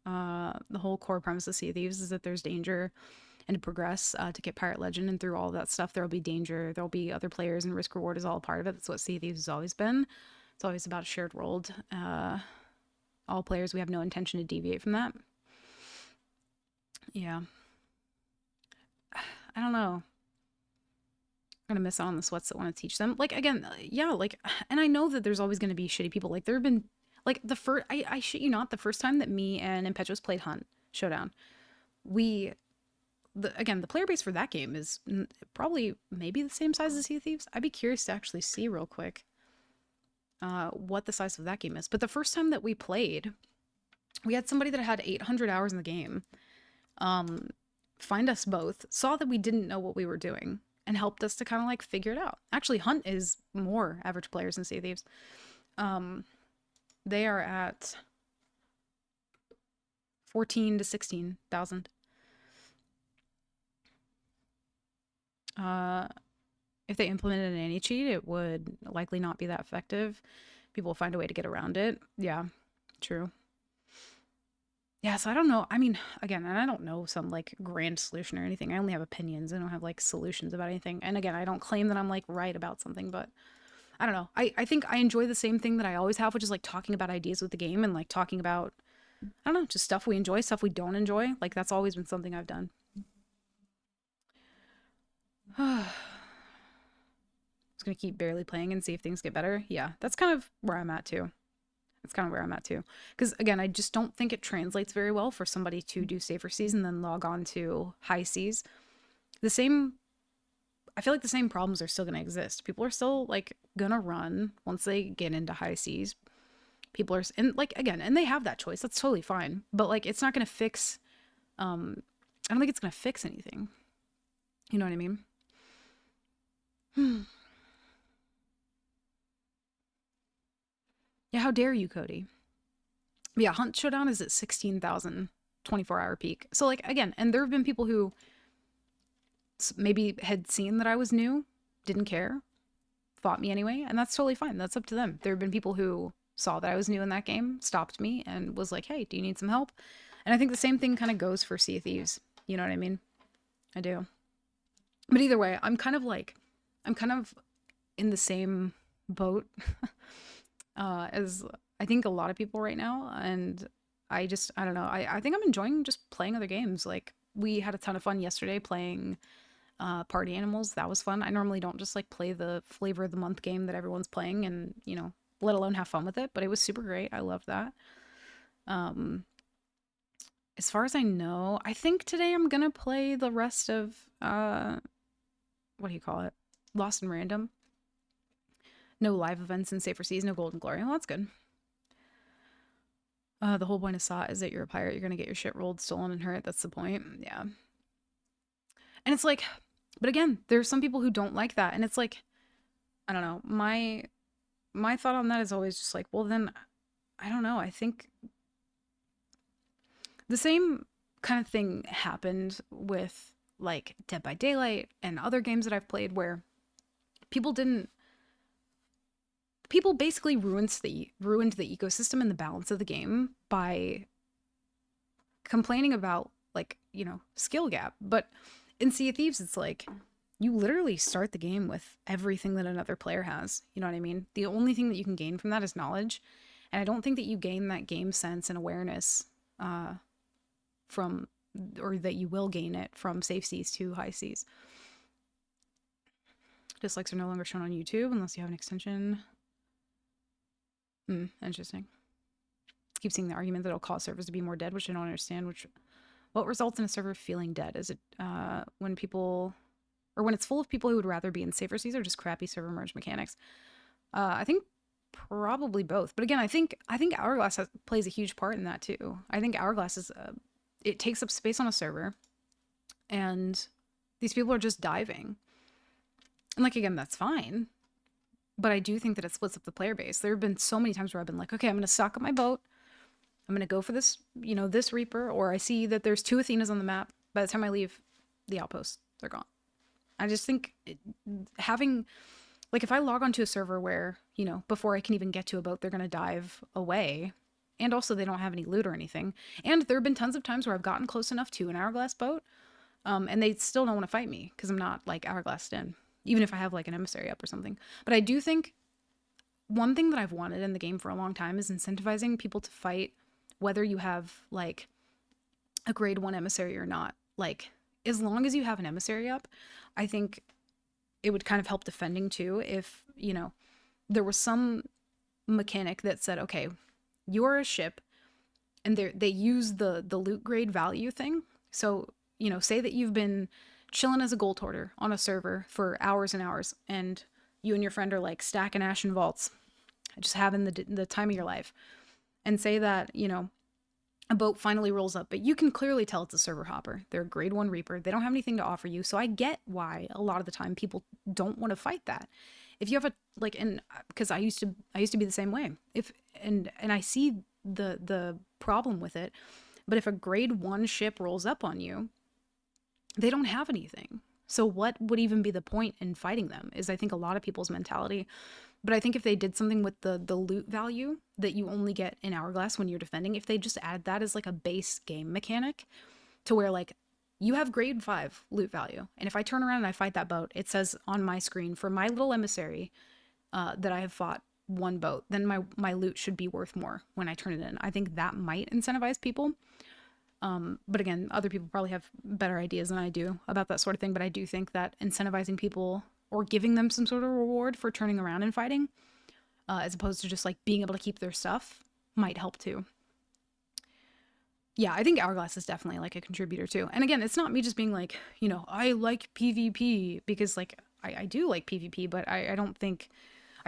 The whole core premise of Sea of Thieves is that there's danger, and to progress, to get Pirate Legend, and through all of that stuff, there'll be danger, there'll be other players, and risk reward is all a part of it. That's what Sea of Thieves has always been. It's always about a shared world. All players, we have no intention to deviate from that. Yeah. I don't know. I'm gonna miss out on the sweats that want to teach them. Like, again, yeah, like, and I know that there's always gonna be shitty people. Like, there have been, like, I shit you not, the first time that me and Impetuous played Hunt Showdown, again, the player base for that game is probably maybe the same size as Sea of Thieves. I'd be curious to actually see real quick what the size of that game is. But the first time that we played, we had somebody that had 800 hours in the game find us both, saw that we didn't know what we were doing, and helped us to kind of like figure it out. Actually, Hunt is more average players than Sea of Thieves. They are at 14 to 16,000. If they implemented an anti-cheat, it would likely not be that effective. People will find a way to get around it. Yeah, true. Yeah, so I don't know. I mean, again, and I don't know some like grand solution or anything. I only have opinions. I don't have like solutions about anything. And again, I don't claim that I'm like right about something, but I don't know. I think I enjoy the same thing that I always have, which is like talking about ideas with the game and like talking about, I don't know, just stuff we enjoy, stuff we don't enjoy. Like that's always been something I've done. Just gonna keep barely playing and see if things get better. Yeah, that's kind of where I'm at too. That's kind of where I'm at too. Because again, I just don't think it translates very well for somebody to do safer seas and then log on to high seas. I feel like the same problems are still gonna exist. People are still like gonna run once they get into high seas. People are, and like again, and they have that choice. That's totally fine. But like, it's not gonna fix. I don't think it's gonna fix anything. You know what I mean? Yeah, how dare you, Cody? But yeah, Hunt Showdown is at 16,000 24-hour peak. So like again, and there have been people who maybe had seen that I was new, didn't care, fought me anyway, and that's totally fine. That's up to them. There have been people who saw that I was new in that game, stopped me, and was like, hey, do you need some help? And I think the same thing kind of goes for Sea of Thieves. You know what I mean? I do. But either way, I'm kind of in the same boat as I think a lot of people right now. And I don't know. I think I'm enjoying just playing other games. Like we had a ton of fun yesterday playing Party Animals. That was fun. I normally don't just like play the flavor of the month game that everyone's playing and, you know, let alone have fun with it. But it was super great. I loved that. As far as I know, I think today I'm going to play the rest of, what do you call it? Lost and Random. No live events in Safer Seas, no Golden Glory. Well, that's good. The whole point of SOT is that you're a pirate. You're going to get your shit rolled, stolen, and hurt. That's the point. Yeah. And it's like, but again, there's some people who don't like that. And it's like, I don't know. My thought on that is always just like, well, then, I don't know. I think the same kind of thing happened with like Dead by Daylight and other games that I've played where people basically ruined the ecosystem and the balance of the game by complaining about like, you know, skill gap. But in Sea of Thieves, it's like you literally start the game with everything that another player has. You know what I mean? The only thing that you can gain from that is knowledge. And I don't think that you gain that game sense and awareness or that you will gain it from safe seas to high seas. Dislikes are no longer shown on YouTube unless you have an extension. Interesting. Keep seeing the argument that it'll cause servers to be more dead, which I don't understand. What results in a server feeling dead? Is it when it's full of people who would rather be in safer seas or just crappy server merge mechanics? I think probably both. But again, I think Hourglass plays a huge part in that too. I think Hourglass is it takes up space on a server, and these people are just diving. And like again, that's fine. But I do think that it splits up the player base. There have been so many times where I've been like, okay, I'm going to stock up my boat. I'm going to go for this, you know, this Reaper, or I see that there's 2 Athenas on the map. By the time I leave the outpost, they're gone. I just think having, like, if I log onto a server where, you know, before I can even get to a boat, they're going to dive away. And also they don't have any loot or anything. And there have been tons of times where I've gotten close enough to an Hourglass boat, and they still don't want to fight me because I'm not, like, Hourglassed in. Even if I have like an emissary up or something. But I do think one thing that I've wanted in the game for a long time is incentivizing people to fight whether you have like a grade 1 emissary or not. Like, as long as you have an emissary up, I think it would kind of help defending too if, you know, there was some mechanic that said, okay, you're a ship, and they use the loot grade value thing. So, you know, say that you've been chilling as a gold hoarder on a server for hours and hours, and you and your friend are like stacking Ashen Vaults, just having the time of your life. And say that, you know, a boat finally rolls up, but you can clearly tell it's a server hopper. They're a grade 1 Reaper. They don't have anything to offer you. So I get why a lot of the time people don't want to fight that. If you have a, like, and because I used to be the same way. And I see the problem with it. But if a grade 1 ship rolls up on you, they don't have anything. So what would even be the point in fighting them is, I think, a lot of people's mentality. But I think if they did something with the loot value that you only get in Hourglass when you're defending, if they just add that as like a base game mechanic to where like you have grade 5 loot value, and if I turn around and I fight that boat, it says on my screen for my little emissary that I have fought 1 boat, then my loot should be worth more when I turn it in. I think that might incentivize people. But again, other people probably have better ideas than I do about that sort of thing. But I do think that incentivizing people or giving them some sort of reward for turning around and fighting, as opposed to just like being able to keep their stuff, might help too. Yeah, I think Hourglass is definitely like a contributor too. And again, it's not me just being like, you know, I like PvP, because like I do like PvP, but I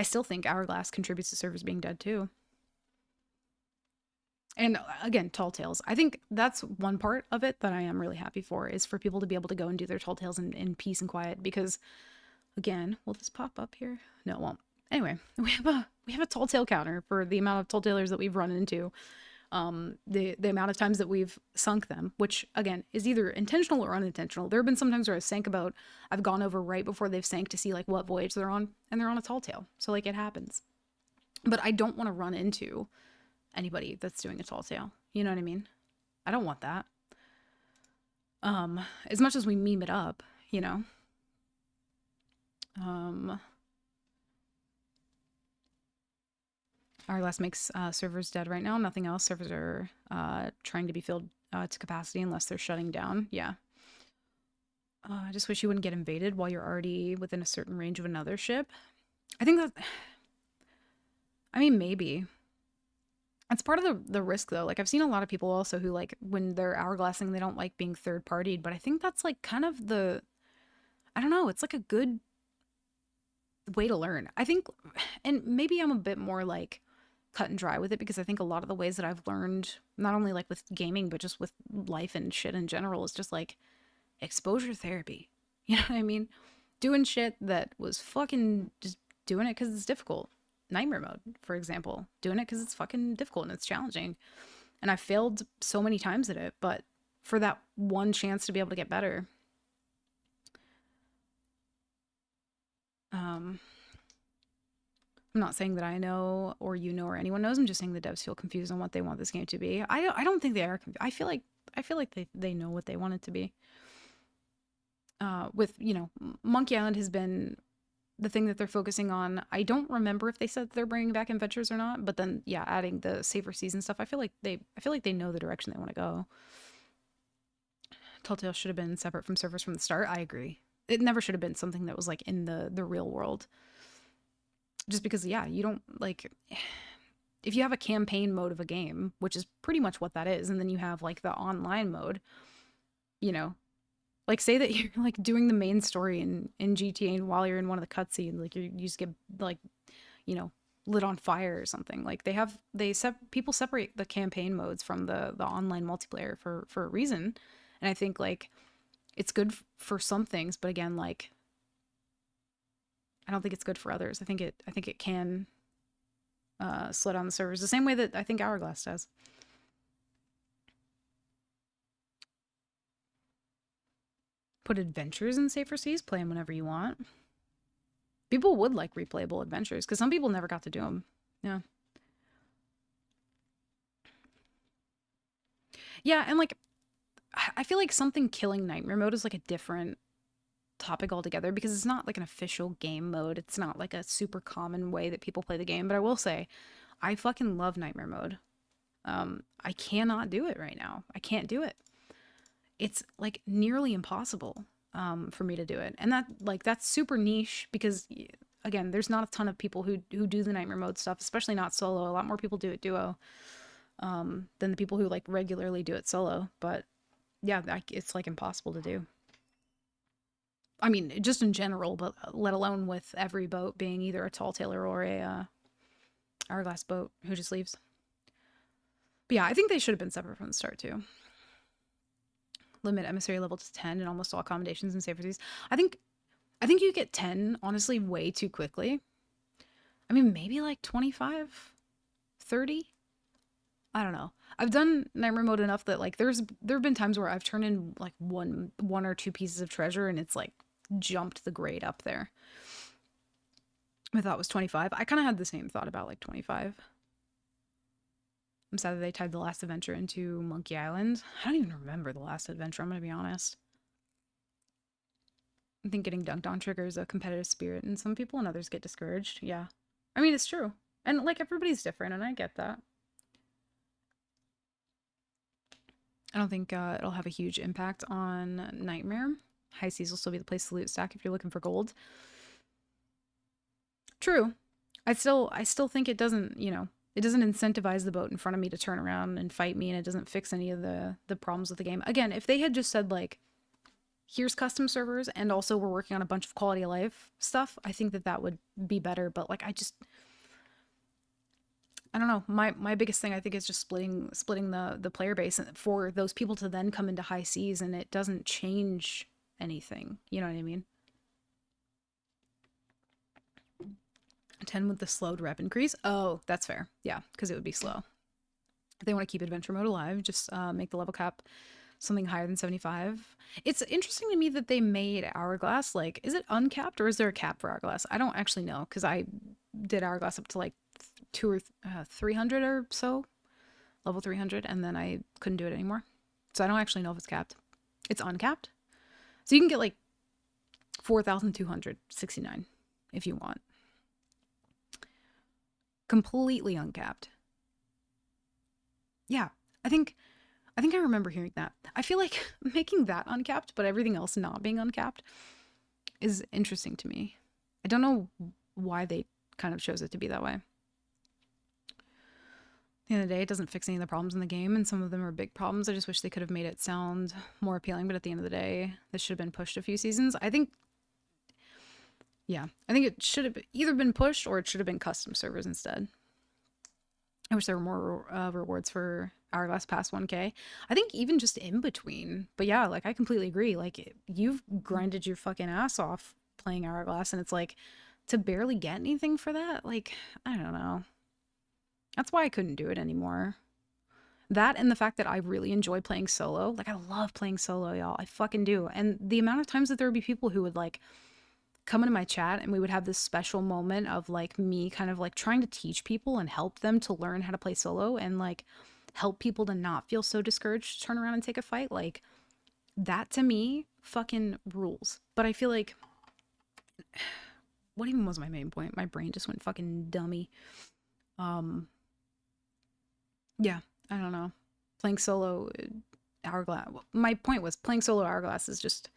still think Hourglass contributes to servers being dead too. And again, Tall Tales. I think that's one part of it that I am really happy for, is for people to be able to go and do their Tall Tales in peace and quiet. Because, again, will this pop up here? No, it won't. Anyway, we have a Tall Tale counter for the amount of Tall Tailers that we've run into. The amount of times that we've sunk them, which, again, is either intentional or unintentional. There have been some times where I've gone over right before they've sank to see, like, what voyage they're on, and they're on a Tall Tale. So, like, it happens. But I don't want to run into anybody that's doing a Tall Tale. You know what I mean? I don't want that. As much as we meme it up, you know. Hourglass makes servers dead right now. Nothing else. Servers are trying to be filled to capacity unless they're shutting down. Yeah. I just wish you wouldn't get invaded while you're already within a certain range of another ship. I think that... I mean, maybe. It's part of the risk, though. Like, I've seen a lot of people also who, like, when they're hourglassing, they don't like being third-partied. But I think that's, like, kind of the... I don't know. It's, like, a good way to learn. I think... And maybe I'm a bit more, like, cut and dry with it, because I think a lot of the ways that I've learned, not only, like, with gaming, but just with life and shit in general, is just, like, exposure therapy. You know what I mean? Doing shit that was fucking just doing it because it's difficult. Nightmare mode, for example, doing it because it's fucking difficult and it's challenging, and I failed so many times at it, but for that one chance to be able to get better, I'm not saying that I know or you know or anyone knows. I'm just saying the devs feel confused on what they want this game to be. I don't think they are. I feel like they know what they want it to be. With, you know, Monkey Island has been the thing that they're focusing on. I don't remember if they said they're bringing back adventures or not, but then yeah, adding the safer season stuff, I feel like they know the direction they want to go. Tall Tales should have been separate from servers from the start. I agree. It never should have been something that was like in the real world. Just because, yeah, you don't, like, if you have a campaign mode of a game, which is pretty much what that is, and then you have like the online mode, you know, like, say that you're, like, doing the main story in GTA, and while you're in one of the cutscenes, like, you just get, like, you know, lit on fire or something. Like, people separate the campaign modes from the online multiplayer for a reason. And I think, like, it's good for some things, but again, like, I don't think it's good for others. I think it can slow down the servers the same way that I think Hourglass does. Put adventures in safer seas, play them whenever you want. People would like replayable adventures, because some people never got to do them. Yeah. Yeah, and like, I feel like something killing Nightmare mode is like a different topic altogether because it's not like an official game mode. It's not like a super common way that people play the game. But I will say, I fucking love Nightmare mode. I cannot do it right now. I can't do it. It's like nearly impossible for me to do it. And that's super niche because again, there's not a ton of people who do the Nightmare mode stuff, especially not solo. A lot more people do it duo than the people who like regularly do it solo. But yeah, it's like impossible to do. I mean, just in general, but let alone with every boat being either a tall tailer or a hourglass boat who just leaves. But yeah, I think they should have been separate from the start too. Limit emissary level to 10 in almost all accommodations and safer seas. I think you get 10 honestly way too quickly. I mean, maybe like 25, 30. I don't know. I've done Nightmare mode enough that like there have been times where I've turned in like one or two pieces of treasure and it's like jumped the grade up there. My thought was 25. I kind of had the same thought about like 25. I'm sad that they tied the last adventure into Monkey Island. I don't even remember the last adventure, I'm gonna be honest. I think getting dunked on triggers a competitive spirit in some people and others get discouraged. Yeah. I mean, it's true. And like everybody's different and I get that. I don't think it'll have a huge impact on Nightmare. High seas will still be the place to loot stack if you're looking for gold. True. I still think it doesn't, you know, it doesn't incentivize the boat in front of me to turn around and fight me, and it doesn't fix any of the problems with the game. Again, if they had just said like, here's custom servers and also we're working on a bunch of quality of life stuff, I think that would be better. But like, I don't know. My biggest thing I think is just splitting the player base for those people to then come into high seas, and it doesn't change anything. You know what I mean? 10 with the slowed rep increase. Oh, that's fair. Yeah, because it would be slow. If they want to keep adventure mode alive, just make the level cap something higher than 75. It's interesting to me that they made Hourglass, like, is it uncapped or is there a cap for Hourglass? I don't actually know because I did Hourglass up to like 200 or 300 or so, level 300, and then I couldn't do it anymore. So I don't actually know if it's capped. It's uncapped. So you can get like 4,269 if you want. Completely uncapped. Yeah, I think I remember hearing that. I feel like making that uncapped, but everything else not being uncapped is interesting to me. I don't know why they kind of chose it to be that way. At the end of the day, it doesn't fix any of the problems in the game, and some of them are big problems. I just wish they could have made it sound more appealing, but at the end of the day, this should have been pushed a few seasons. I think it should have either been pushed or it should have been custom servers instead. I wish there were more rewards for Hourglass past 1K. I think even just in between. But yeah, like I completely agree. Like you've grinded your fucking ass off playing Hourglass, and it's like to barely get anything for that. Like, I don't know. That's why I couldn't do it anymore. That and the fact that I really enjoy playing solo. Like I love playing solo, y'all. I fucking do. And the amount of times that there would be people who would like come into my chat and we would have this special moment of like me kind of like trying to teach people and help them to learn how to play solo and like help people to not feel so discouraged to turn around and take a fight. Like that to me fucking rules. But I feel like what even was my main point? My brain just went fucking dummy. Yeah, I don't know. Playing solo Hourglass. My point was playing solo Hourglass is just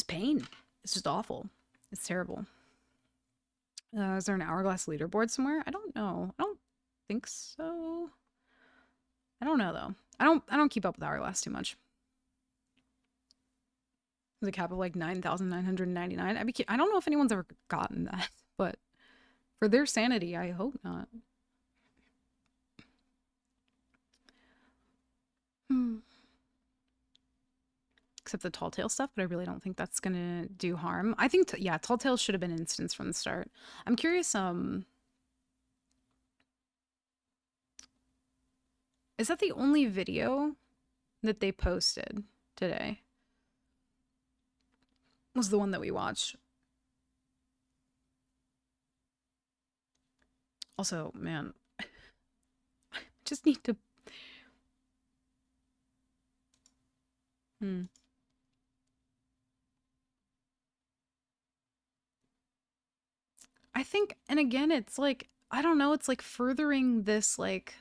pain. It's just awful. It's terrible. Is there an Hourglass leaderboard somewhere? I don't know. I don't think so. I don't know though. I don't keep up with Hourglass too much. There's a cap of like 9,999. I don't know if anyone's ever gotten that, but for their sanity, I hope not. Except the Tall Tale stuff, but I really don't think that's gonna do harm. I think, yeah, Tall Tales should have been instanced from the start. I'm curious, is that the only video that they posted today? Was the one that we watched. Also, man, I just need to... think, and again, it's like, I don't know, it's like furthering this, like,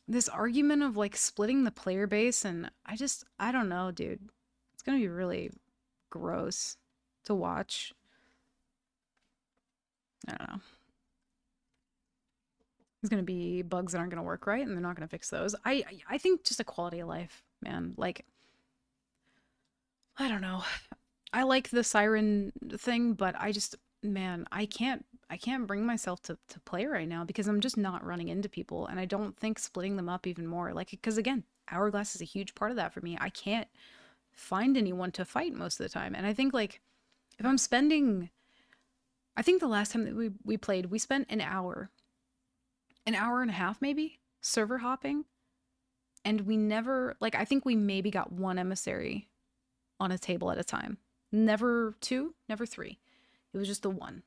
this argument of like splitting the player base. And I don't know, dude. It's gonna be really gross to watch. I don't know. There's gonna be bugs that aren't gonna work right, and they're not gonna fix those. I think just a quality of life, man. Like, I don't know. I like the siren thing, but I just, man, I can't bring myself to play right now because I'm just not running into people, and I don't think splitting them up even more, like, because again, Hourglass is a huge part of that for me. I can't find anyone to fight most of the time, and I think, like, if I'm spending, I think the last time that we played, we spent an hour and a half maybe server hopping, and we never, like, I think we maybe got one emissary on a table at a time. Never two, never three. It was just the one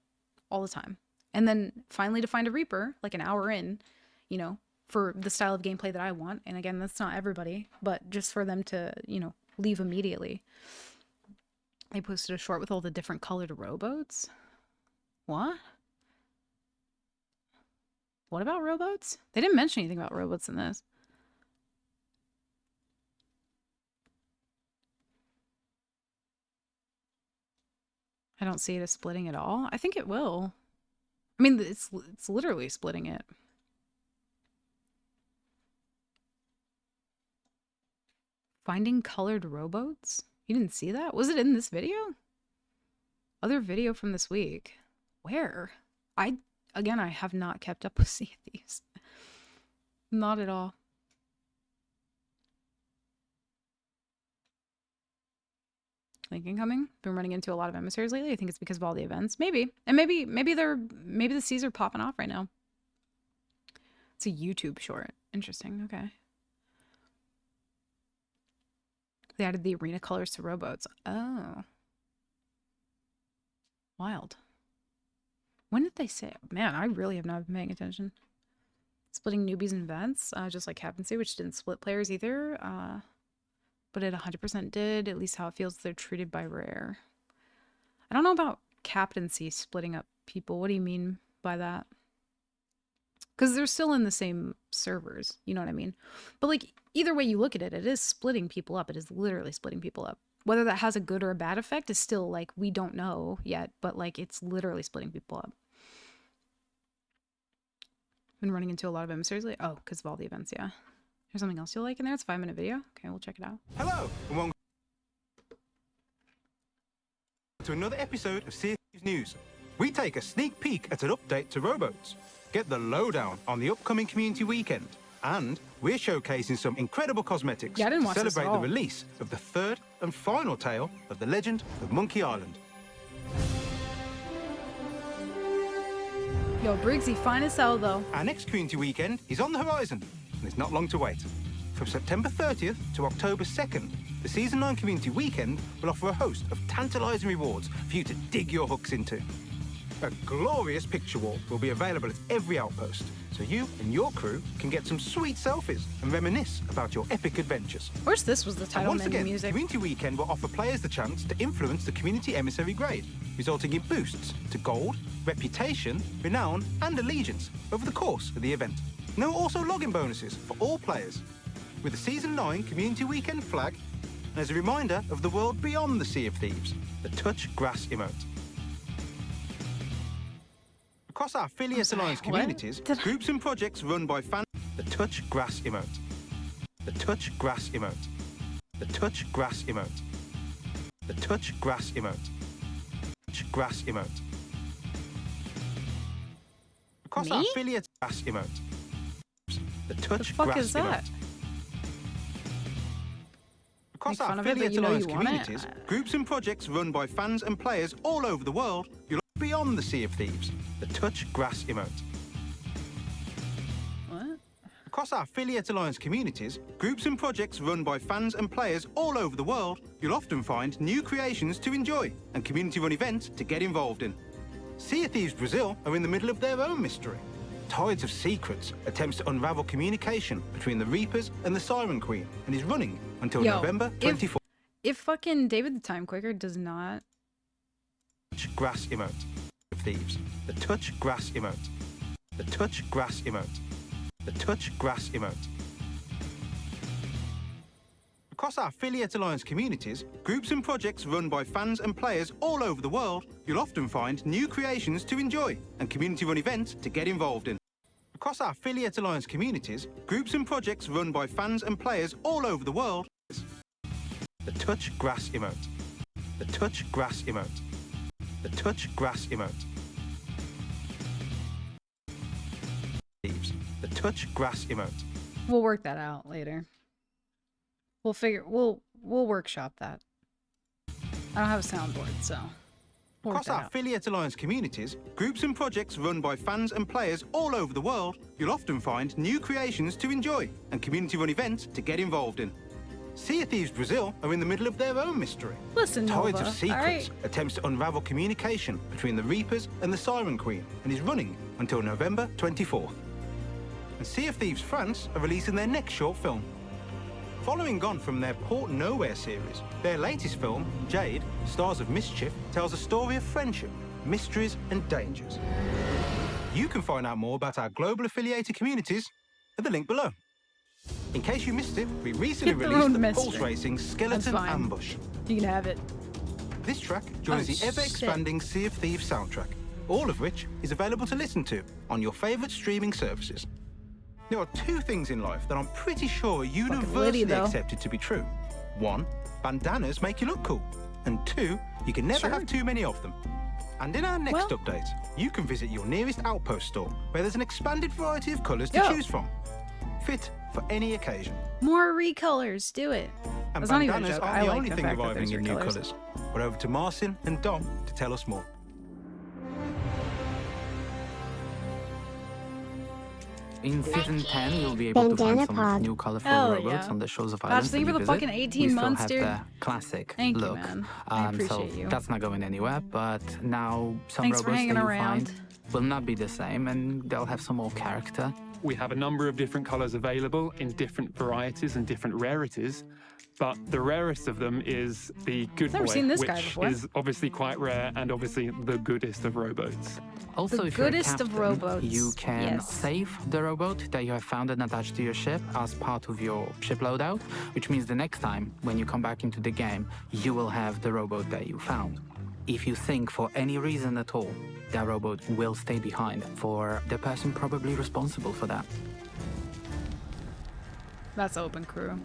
all the time. And then finally to find a Reaper, like an hour in, you know, for the style of gameplay that I want. And again, that's not everybody, but just for them to, you know, leave immediately. I posted a short with all the different colored rowboats. What? What about rowboats? They didn't mention anything about rowboats in this. I don't see it as splitting at all. I think it will. I mean, it's literally splitting it. Finding colored rowboats? You didn't see that? Was it in this video? Other video from this week. Where? Again, I have not kept up with Sea of Thieves. Not at all. Link incoming. Been running into a lot of emissaries lately. I think it's because of all the events. Maybe. And maybe the seas are popping off right now. It's a YouTube short. Interesting. Okay. They added the arena colors to rowboats. Oh. Wild. When did they say it? Man, I really have not been paying attention. Splitting newbies and vets, just like Captaincy, which didn't split players either. But it 100% did, at least how it feels they're treated by Rare. I don't know about Captaincy splitting up people. What do you mean by that? Because they're still in the same servers, you know what I mean? But like, either way you look at it, it is splitting people up. It is literally splitting people up. Whether that has a good or a bad effect is still, like, we don't know yet, but like, it's literally splitting people up. Been running into a lot of emissaries lately. Oh, because of all the events, yeah. There's something else you'll like in there? It's a 5-minute video. Okay, we'll check it out. Hello, and welcome to another episode of Sea of Thieves News. We take a sneak peek at an update to rowboats, get the lowdown on the upcoming community weekend, and we're showcasing some incredible cosmetics I didn't to watch this at celebrate the all. release of the third and final tale of the legend of Monkey Island. Yo, Briggsy, fine as hell, though. Our next community weekend is on the horizon, and there's not long to wait. From September 30th to October 2nd, the Season 9 Community Weekend will offer a host of tantalising rewards for you to dig your hooks into. A glorious picture wall will be available at every outpost, so you and your crew can get some sweet selfies and reminisce about your epic adventures. I wish this was the And title once menu again, music. Community Weekend will offer players the chance to influence the Community Emissary grade, resulting in boosts to gold, reputation, renown, and allegiance over the course of the event. And there are also login bonuses for all players, with the Season 9 Community Weekend flag, and as a reminder of the world beyond the Sea of Thieves, the Touch Grass emote. Across our Affiliate sorry, Alliance what? communities, Did I- groups and projects run by fans, the Touch Grass emote. The Touch Grass emote. The Touch Grass emote. The Touch Grass emote. Touch Grass emote. Across our Me? Affiliate Grass emote. The Touch fuck Grass is that? emote. Across Make our fun of it, but Affiliate you know Alliance you want it? communities, groups and projects run by fans and players all over the world, you'll look beyond the Sea of Thieves. The Touch Grass emote. What? Across our Affiliate Alliance communities, groups and projects run by fans and players all over the world, you'll often find new creations to enjoy and community-run events to get involved in. Sea of Thieves Brazil are in the middle of their own mystery. Tides of Secrets attempts to unravel communication between the Reapers and the Siren Queen and is running until Yo, November 24th. If fucking David the Time Quaker does not... Grass emote. Thieves, the touch grass emote. The touch grass emote. The touch grass emote. Across our Affiliate Alliance communities, groups and projects run by fans and players all over the world, you'll often find new creations to enjoy and community-run events to get involved in. Across our Affiliate Alliance communities, groups and projects run by fans and players all over the world. The touch grass emote. The touch grass emote. The touch grass emote. Thieves, the touch grass emote. We'll work that out later. We'll workshop that. I don't have a soundboard, so we'll work Across that our out. Affiliate Alliance communities, groups and projects run by fans and players all over the world, you'll often find new creations to enjoy and community-run events to get involved in. Sea of Thieves Brazil are in the middle of their own mystery. Listen, Tides Nova, of Secrets all right. attempts to unravel communication between the Reapers and the Siren Queen and is running until November 24th. And Sea of Thieves France are releasing their next short film. Following on from their Port Nowhere series, their latest film, Jade, Stars of Mischief, tells a story of friendship, mysteries and dangers. You can find out more about our global affiliated communities at the link below. In case you missed it, we recently Hit the released road the mystery. Pulse Racing Skeleton That's fine. Ambush. You can have it. This track joins Oh, the ever-expanding Sea of Thieves soundtrack, all of which is available to listen to on your favourite streaming services. There are two things in life that I'm pretty sure are universally Liddy, though. accepted to be true. One, bandanas make you look cool. And two, you can never have too many of them. And in our next update, you can visit your nearest Outpost store, where there's an expanded variety of colours to Yo. choose from. Fit for any occasion. More recolors. Do it. And That's not even a bandanas joke. aren't I the like only the thing fact that arriving there's in new recolors. colours. We're over to Marcin and Dom to tell us more. In Season 10, you'll be able to find some Bandana new colorful Hell robots yeah. on the Shows of Gosh, Islands thank you that for you the visit. fucking 18 we months, still dude. have the classic Thank you, look. man. I So appreciate you. that's not going anywhere, but now some Thanks for robots hanging that you around. find will not be the same and they'll have some more character. We have a number of different colors available in different varieties and different rarities. But the rarest of them is the Good Never Boy, seen this which guy before. is obviously quite rare and obviously the goodest of rowboats. Also, The if you're a goodest of captain, rowboats, you can yes. save the rowboat that you have found and attached to your ship as part of your ship loadout, which means the next time when you come back into the game, you will have the rowboat that you found. If you think for any reason at all, that rowboat will stay behind for the person probably responsible for that. That's open crew.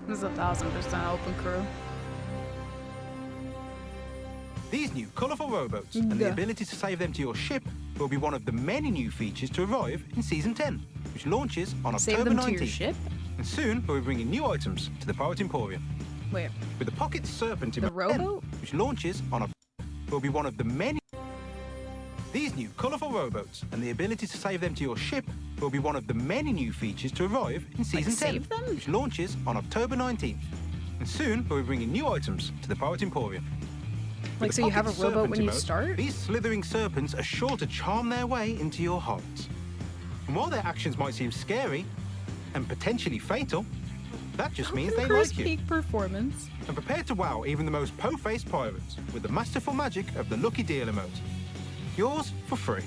This is 1,000% open crew. These new colourful rowboats and the Yeah. ability to save them to your ship will be one of the many new features to arrive in Season 10, which launches on Save October them 19th. to your ship? And soon we'll be bringing new items to the Pirate Emporium. Wait, With the Pocket Serpent the Emote 10, rowboat? which launches on October, will be one of the many... These new colourful rowboats and the ability to save them to your ship will be one of the many new features to arrive in Season 10, save them? which launches on October 19th. And soon we'll be bringing new items to the Pirate Emporium. With Like, the so you have a Pocket rowboat Serpent when you emote, start? These slithering serpents are sure to charm their way into your hearts. And while their actions might seem scary and potentially fatal, that just means they Crew's like you. peak performance. And prepare to wow even the most po-faced pirates with the masterful magic of the Lucky Deal emote. Yours for free.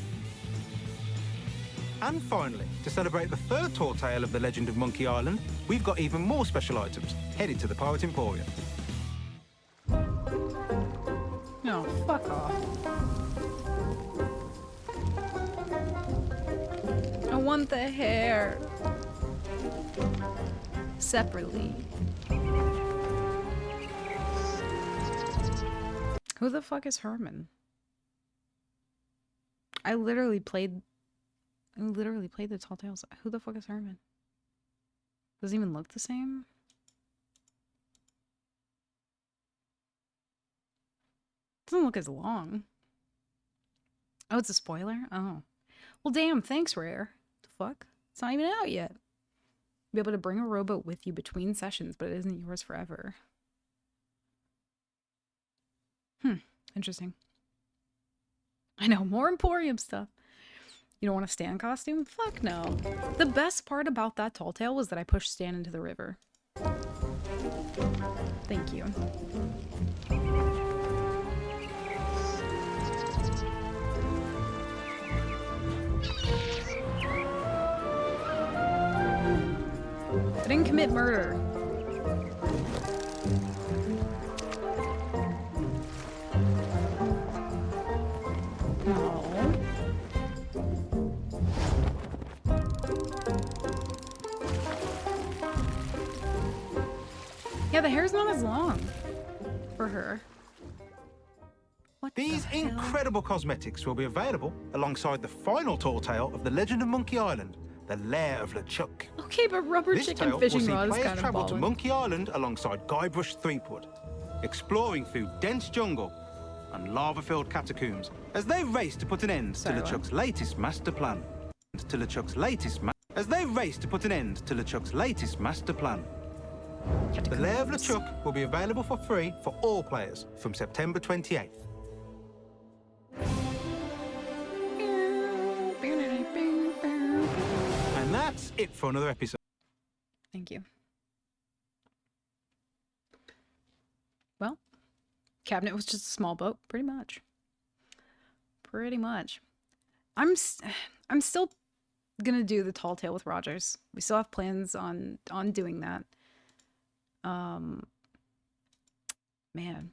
And finally, to celebrate the third tall tale of the legend of Monkey Island, we've got even more special items headed to the Pirate Emporium. No, fuck off. I want the hair. Separately. Who the fuck is Herman? I literally played the Tall Tales. Who the fuck is Herman? Does it even look the same? Doesn't look as long. Oh, it's a spoiler? Oh. Well, damn, thanks, Rare. The fuck? It's not even out yet. Be able to bring a rowboat with you between sessions, but it isn't yours forever. Interesting. I know, more Emporium stuff. You don't want a Stan costume? Fuck no. The best part about that Tall Tale was that I pushed Stan into the river. Thank you. didn't commit murder. No. Yeah, the hair's not as long for her. What These the hell? incredible cosmetics will be available alongside the final tall tale of The Legend of Monkey Island, the Lair of LeChuck. Okay, but rubber This chicken tale fishing will see rod is players kind of travel to balling. Monkey Island alongside Guybrush Threepwood, exploring through dense jungle and lava-filled catacombs as they race to put an end Sorry, to what? LeChuck's latest master plan. As they race to put an end to LeChuck's latest master plan. The Lair of LeChuck will be available for free for all players from September 28th. And that's it for another episode. Thank you. Well, cabinet was just a small boat, pretty much. Pretty much. I'm still gonna do the tall tale with Rogers. We still have plans on doing that. Man.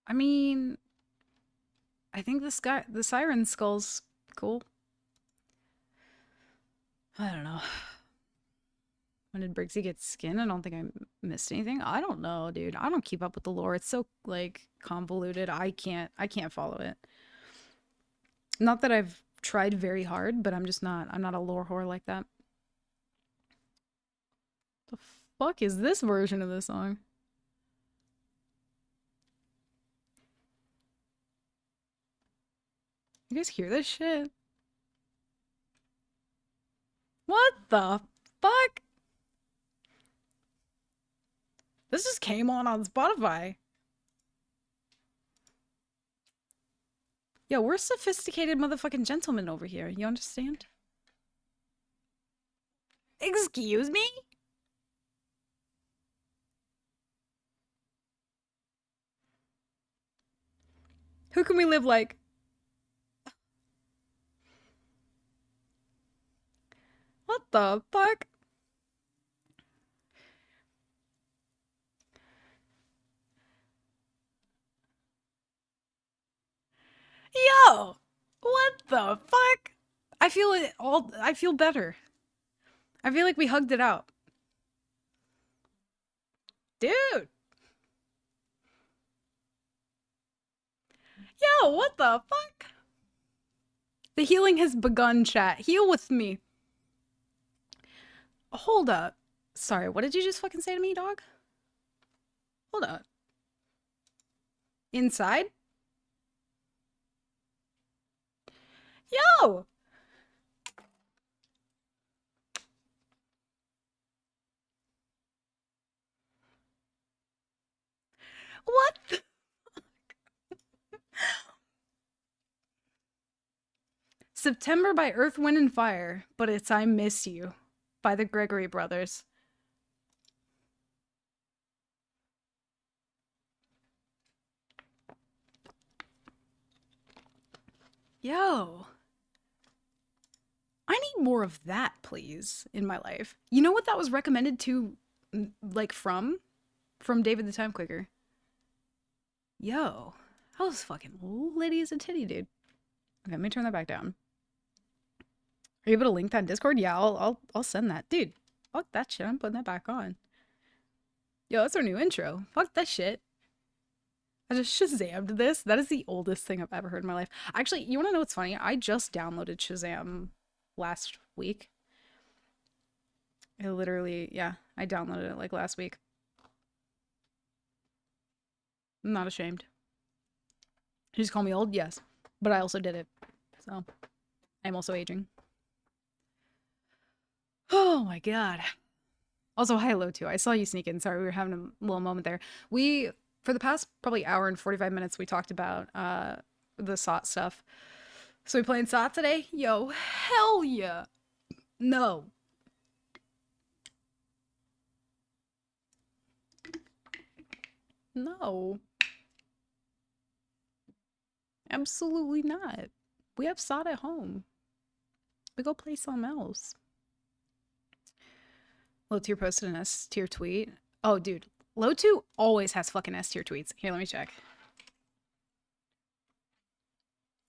I mean, I think the siren skull's cool. I don't know. When did Briggsy get skin? I don't think I missed anything. I don't know, dude. I don't keep up with the lore. It's so like convoluted. I can't follow it. Not that I've tried very hard, but I'm not a lore whore like that. The fuck is this version of the song? You guys hear this shit? What the fuck? This just came on Spotify. Yo, we're sophisticated motherfucking gentlemen over here. You understand? Excuse me? Who can we live like? What the fuck? Yo! What the fuck? I feel better. I feel like we hugged it out. Dude! Yo, what the fuck? The healing has begun, chat. Heal with me. Hold up. Sorry, what did you just fucking say to me, dog? Hold up. Inside? Yo! What the fuck? September by Earth, Wind, and Fire, but it's I Miss You by the Gregory Brothers. Yo. I need more of that, please, in my life. You know what that was recommended to, like, from? From David the Time Clicker. Yo. That was fucking litty as a titty, dude. Okay, let me turn that back down. Are you able to link that in Discord? Yeah, I'll send that. Dude, fuck that shit. I'm putting that back on. Yo, that's our new intro. Fuck that shit. I just Shazammed this. That is the oldest thing I've ever heard in my life. Actually, you want to know what's funny? I just downloaded Shazam last week. I downloaded it like last week. I'm not ashamed. You just call me old? Yes. But I also did it. So, I'm also aging. Oh my god. Also, hi, Low2. I saw you sneak in. Sorry, we were having a little moment there. For the past probably hour and 45 minutes, we talked about the SOT stuff. So we playing SOT today? Yo, hell yeah. No. No. Absolutely not. We have SOT at home. We go play something else. Low tier posted an S tier tweet. Oh, dude. Low 2 always has fucking S tier tweets. Here, let me check.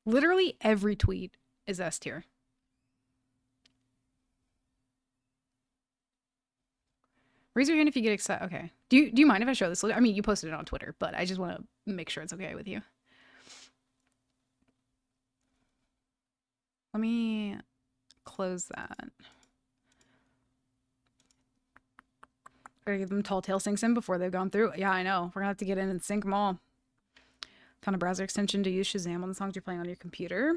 Literally every tweet is S tier. Raise your hand if you get excited. Okay. Do you mind if I show this? I mean, you posted it on Twitter, but I just want to make sure it's okay with you. Let me close that. Gotta give them Tall Tale syncs in before they've gone through. Yeah, I know. We're gonna have to get in and sync them all. Found a browser extension to use Shazam on the songs you're playing on your computer.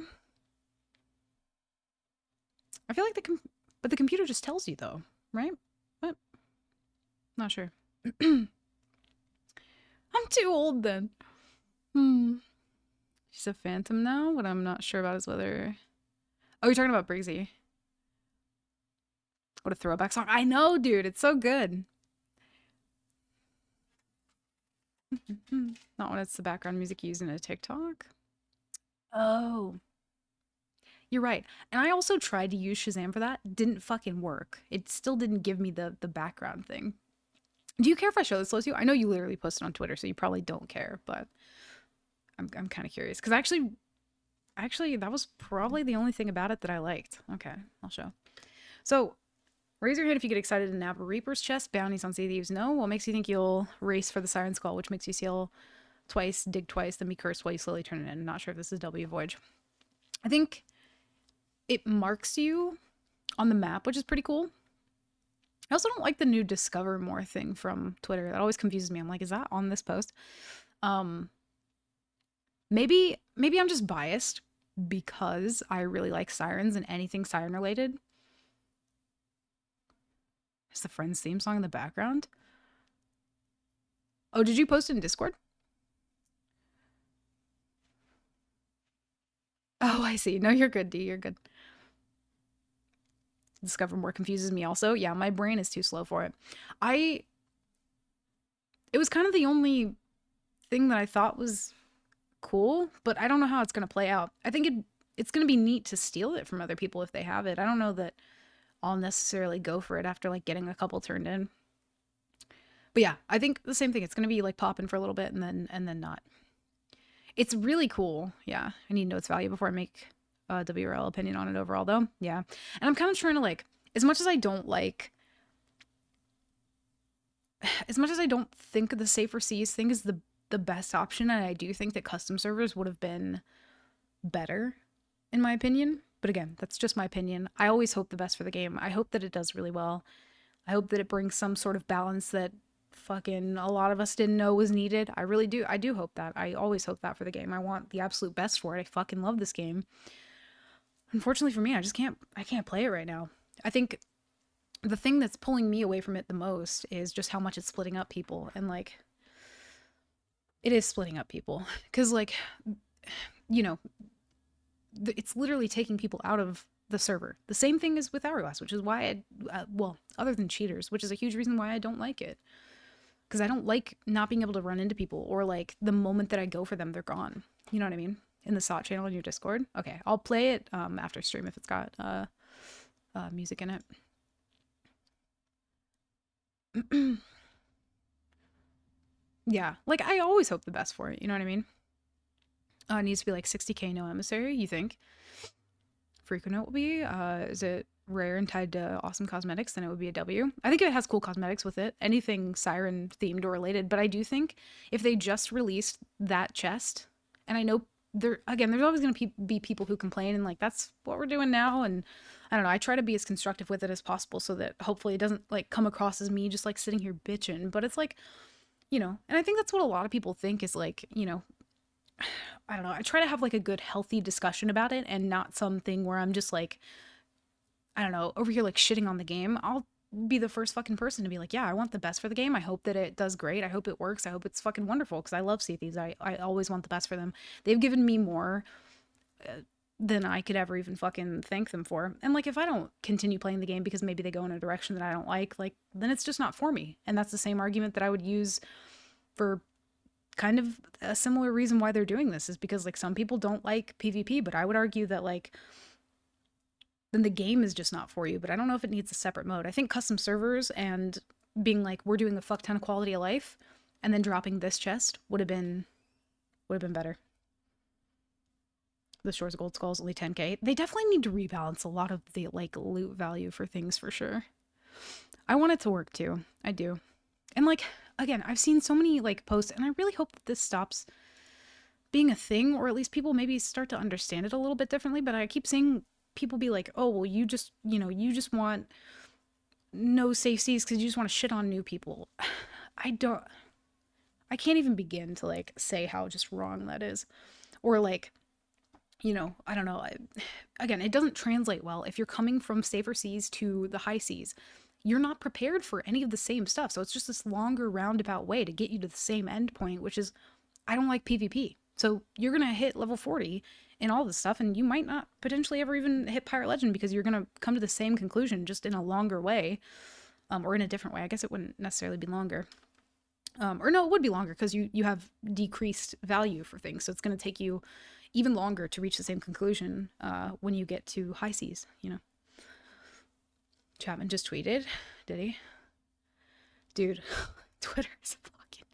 I feel like but the computer just tells you though, right? What? Not sure. I'm too old then. She's a phantom now. What I'm not sure about is whether... Oh, you're talking about Briggsy. What a throwback song. I know, dude. It's so good. Not when it's the background music used in a TikTok. Oh. You're right. And I also tried to use Shazam for that. Didn't fucking work. It still didn't give me the background thing. Do you care if I show this to you? I know you literally posted on Twitter, so you probably don't care, but I'm kind of curious. Because actually, that was probably the only thing about it that I liked. Okay, I'll show. So, raise your hand if you get excited to nab a Reaper's chest. Bounties on Sea Thieves. No. What makes you think you'll race for the Siren Skull, which makes you seal twice, dig twice, then be cursed while you slowly turn it in? I'm not sure if this is W Voyage. I think it marks you on the map, which is pretty cool. I also don't like the new Discover More thing from Twitter. That always confuses me. I'm like, is that on this post? Maybe I'm just biased because I really like sirens and anything siren related. Is the Friends theme song in the background? Oh, did you post it in Discord? Oh, I see. No, you're good, D. You're good. Discover More confuses me also. Yeah, my brain is too slow for it. It was kind of the only thing that I thought was cool, but I don't know how it's going to play out. I think it's going to be neat to steal it from other people if they have it. I don't know that I'll necessarily go for it after like getting a couple turned in. But yeah, I think the same thing. It's going to be like popping for a little bit and then not. It's really cool. Yeah, I need to know its value before I make WRL opinion on it overall though. Yeah. And I'm kind of trying to like, as much as I don't think the Safer Seas thing is the best option, and I do think that custom servers would have been better in my opinion. But again, that's just my opinion. I always hope the best for the game. I hope that it does really well. I hope that it brings some sort of balance that fucking a lot of us didn't know was needed. I really do. I do hope that. I always hope that for the game. I want the absolute best for it. I fucking love this game. Unfortunately for me, I can't play it right now. I think the thing that's pulling me away from it the most is just how much it's splitting up people. And like, it is splitting up people. Because like, you know, it's literally taking people out of the server. The same thing is with Hourglass, which is why well, other than cheaters, which is a huge reason why I don't like it. Because I don't like not being able to run into people, or like the moment that I go for them, they're gone. You know what I mean? In the SOT channel in your Discord. Okay, I'll play it after stream if it's got music in it. Yeah, like I always hope the best for it. You know what I mean? It needs to be like 60k no emissary, you think? Frequent will be. Is it rare and tied to awesome cosmetics? Then it would be a W. I think if it has cool cosmetics with it, anything siren themed or related. But I do think if they just released that chest, and I know there's always going to be people who complain, and like that's what we're doing now. And I don't know. I try to be as constructive with it as possible so that hopefully it doesn't like come across as me just like sitting here bitching. But it's like, you know, and I think that's what a lot of people think is like, you know, I don't know. I try to have like a good, healthy discussion about it and not something where I'm just like, I don't know, over here like shitting on the game. I'll be the first fucking person to be like, yeah, I want the best for the game. I hope that it does great. I hope it works. I hope it's fucking wonderful because I love Sea Thieves. I always want the best for them. They've given me more than I could ever even fucking thank them for. And like, if I don't continue playing the game because maybe they go in a direction that I don't like, then it's just not for me. And that's the same argument that I would use for kind of a similar reason why they're doing this, is because like some people don't like PvP, but I would argue that like then the game is just not for you. But I don't know if it needs a separate mode. I think custom servers and being like, we're doing a fuck ton of quality of life and then dropping this chest would have been better. The Shores of Gold Skull is only 10k. They definitely need to rebalance a lot of the like loot value for things for sure. I want it to work too. I do. And like, again, I've seen so many like posts and I really hope that this stops being a thing, or at least people maybe start to understand it a little bit differently. But I keep seeing people be like, oh, well, you just want no safe seas because you just want to shit on new people. I can't even begin to like say how just wrong that is. Or like, I don't know. Again, it doesn't translate well. If you're coming from safer seas to the high seas, you're not prepared for any of the same stuff. So it's just this longer roundabout way to get you to the same end point, which is, I don't like PvP. So you're going to hit level 40 and all this stuff, and you might not potentially ever even hit Pirate Legend because you're going to come to the same conclusion just in a longer way, or in a different way. I guess it wouldn't necessarily be longer. Or no, it would be longer because you have decreased value for things. So it's going to take you even longer to reach the same conclusion when you get to high seas, Chapman just tweeted, did he? Dude, Twitter's fucking...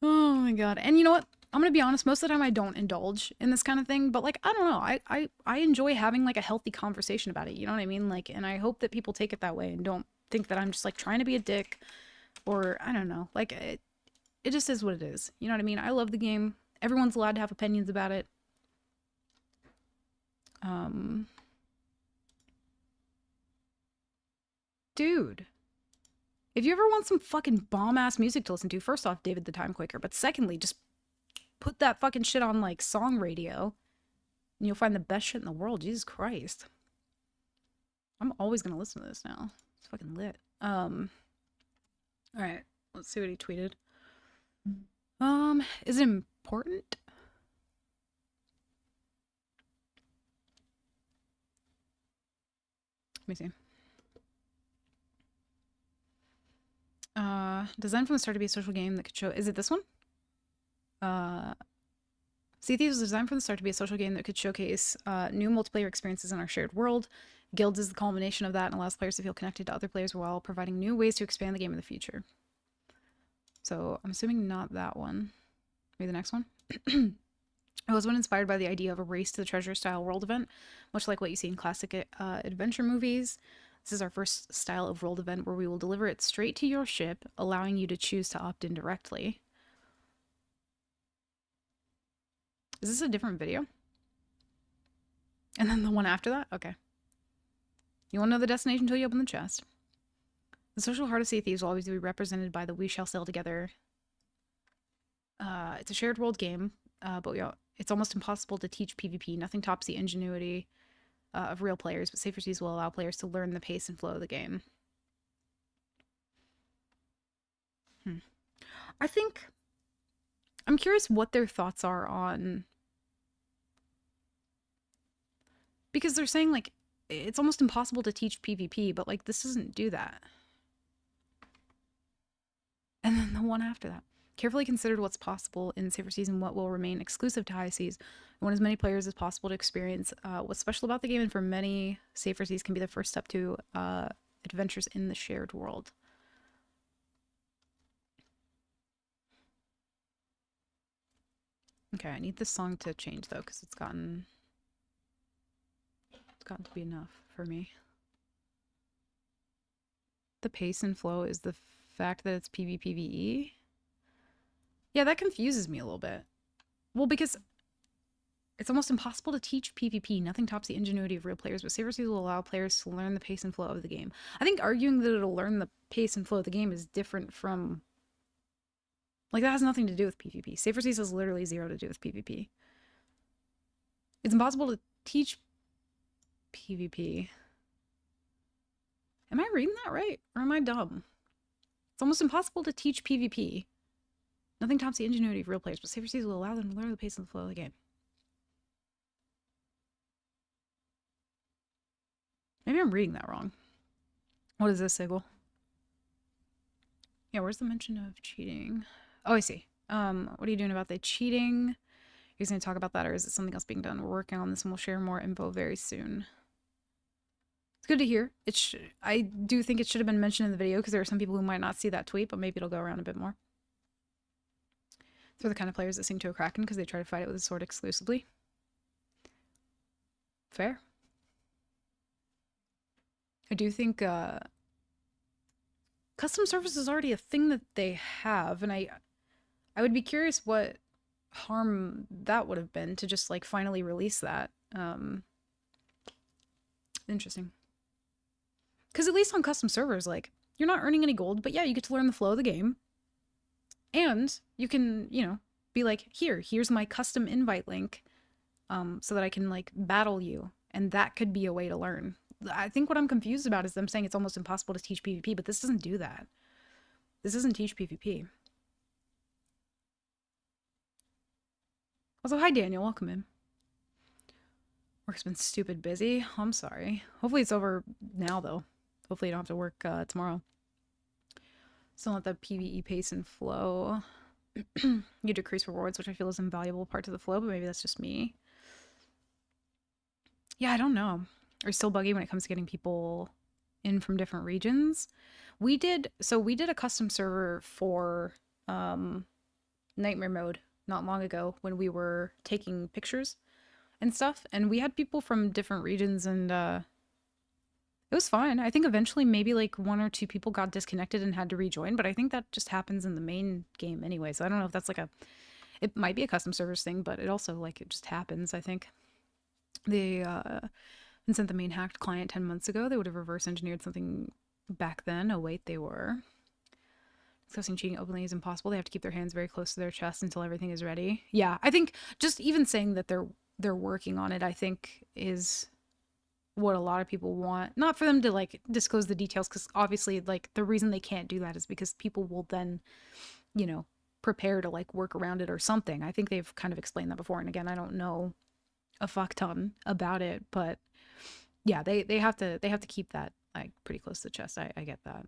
Oh my god. And you know what? I'm gonna be honest, most of the time I don't indulge in this kind of thing, but like, I don't know, I enjoy having like a healthy conversation about it, you know what I mean? Like, and I hope that people take it that way and don't think that I'm just like trying to be a dick, or I don't know, like it just is what it is, you know what I mean? I love the game. Everyone's allowed to have opinions about it. Dude, if you ever want some fucking bomb-ass music to listen to, first off, David the Time Quaker, but secondly, just put that fucking shit on, like, song radio, and you'll find the best shit in the world. Jesus Christ. I'm always gonna listen to this now. It's fucking lit. Alright, let's see what he tweeted. Is it important? Let me see. Designed from the start to be a social game that could show... Is it this one? Sea Thieves was designed from the start to be a social game that could showcase new multiplayer experiences in our shared world. Guilds is the culmination of that and allows players to feel connected to other players while providing new ways to expand the game in the future. So, I'm assuming not that one. Maybe the next one? It was one inspired by the idea of a race to the treasure style world event, much like what you see in classic adventure movies. This is our first style of world event where we will deliver it straight to your ship, allowing you to choose to opt in directly. Is this a different video? And then the one after that? Okay. You won't know the destination until you open the chest. The social heart of Sea Thieves will always be represented by the We Shall Sail Together. It's a shared world game, but it's almost impossible to teach PvP. Nothing tops the ingenuity of real players, but Safer Seas will allow players to learn the pace and flow of the game. I think... I'm curious what their thoughts are on... Because they're saying, like, it's almost impossible to teach PvP, but, like, this doesn't do that. And then the one after that. Carefully considered what's possible in Safer Seas and what will remain exclusive to High Seas. We want as many players as possible to experience what's special about the game, and for many, Safer Seas can be the first step to adventures in the shared world. Okay, I need this song to change, though, because it's gotten to be enough for me. The pace and flow is the fact that it's PvPvE. Yeah, that confuses me a little bit. Well, because it's almost impossible to teach PvP. Nothing tops the ingenuity of real players, but Safer Seas will allow players to learn the pace and flow of the game. I think arguing that it'll learn the pace and flow of the game is different from... Like, that has nothing to do with PvP. Safer Seas has literally zero to do with PvP. It's impossible to teach PvP. Am I reading that right? Or am I dumb? It's almost impossible to teach PvP. Nothing tops the ingenuity of real players, but Safer Seas will allow them to learn the pace and the flow of the game. Maybe I'm reading that wrong. What is this, Sigil? Yeah, where's the mention of cheating? Oh, I see. What are you doing about the cheating? You're going to talk about that, or is it something else being done? We're working on this and we'll share more info very soon. It's good to hear. I do think it should have been mentioned in the video because there are some people who might not see that tweet, but maybe it'll go around a bit more. They're the kind of players that sing to a Kraken because they try to fight it with a sword exclusively. Fair. I do think custom service is already a thing that they have, and I would be curious what harm that would have been to just like finally release that. Interesting. Because at least on custom servers, like, you're not earning any gold, but yeah, you get to learn the flow of the game. And you can, you know, be like, here's my custom invite link, so that I can, like, battle you. And that could be a way to learn. I think what I'm confused about is them saying it's almost impossible to teach PvP, but this doesn't do that. This doesn't teach PvP. Also, hi Daniel, welcome in. Work's been stupid busy. I'm sorry. Hopefully it's over now, though. Hopefully you don't have to work tomorrow. Still not the PvE pace and flow. You decrease rewards, which I feel is an invaluable part to the flow, but maybe that's just me. Yeah, I don't know. Are still buggy when it comes to getting people in from different regions. We did a custom server for Nightmare Mode not long ago when we were taking pictures and stuff, and we had people from different regions, and it was fine. I think eventually maybe like 1 or 2 people got disconnected and had to rejoin, but I think that just happens in the main game anyway, so I don't know if that's like it might be a custom servers thing, but it also like it just happens. I think they sent the main hacked client 10 months ago. They would have reverse engineered something back then. Oh wait, they were. Discussing cheating openly is impossible. They have to keep their hands very close to their chest until everything is ready. Yeah, I think just even saying that they're working on it, I think, is what a lot of people want. Not for them to like disclose the details, because obviously like the reason they can't do that is because people will then, you know, prepare to like work around it or something. I think they've kind of explained that before, and again, I don't know a fuck ton about it, but yeah, they have to keep that like pretty close to the chest. I get that.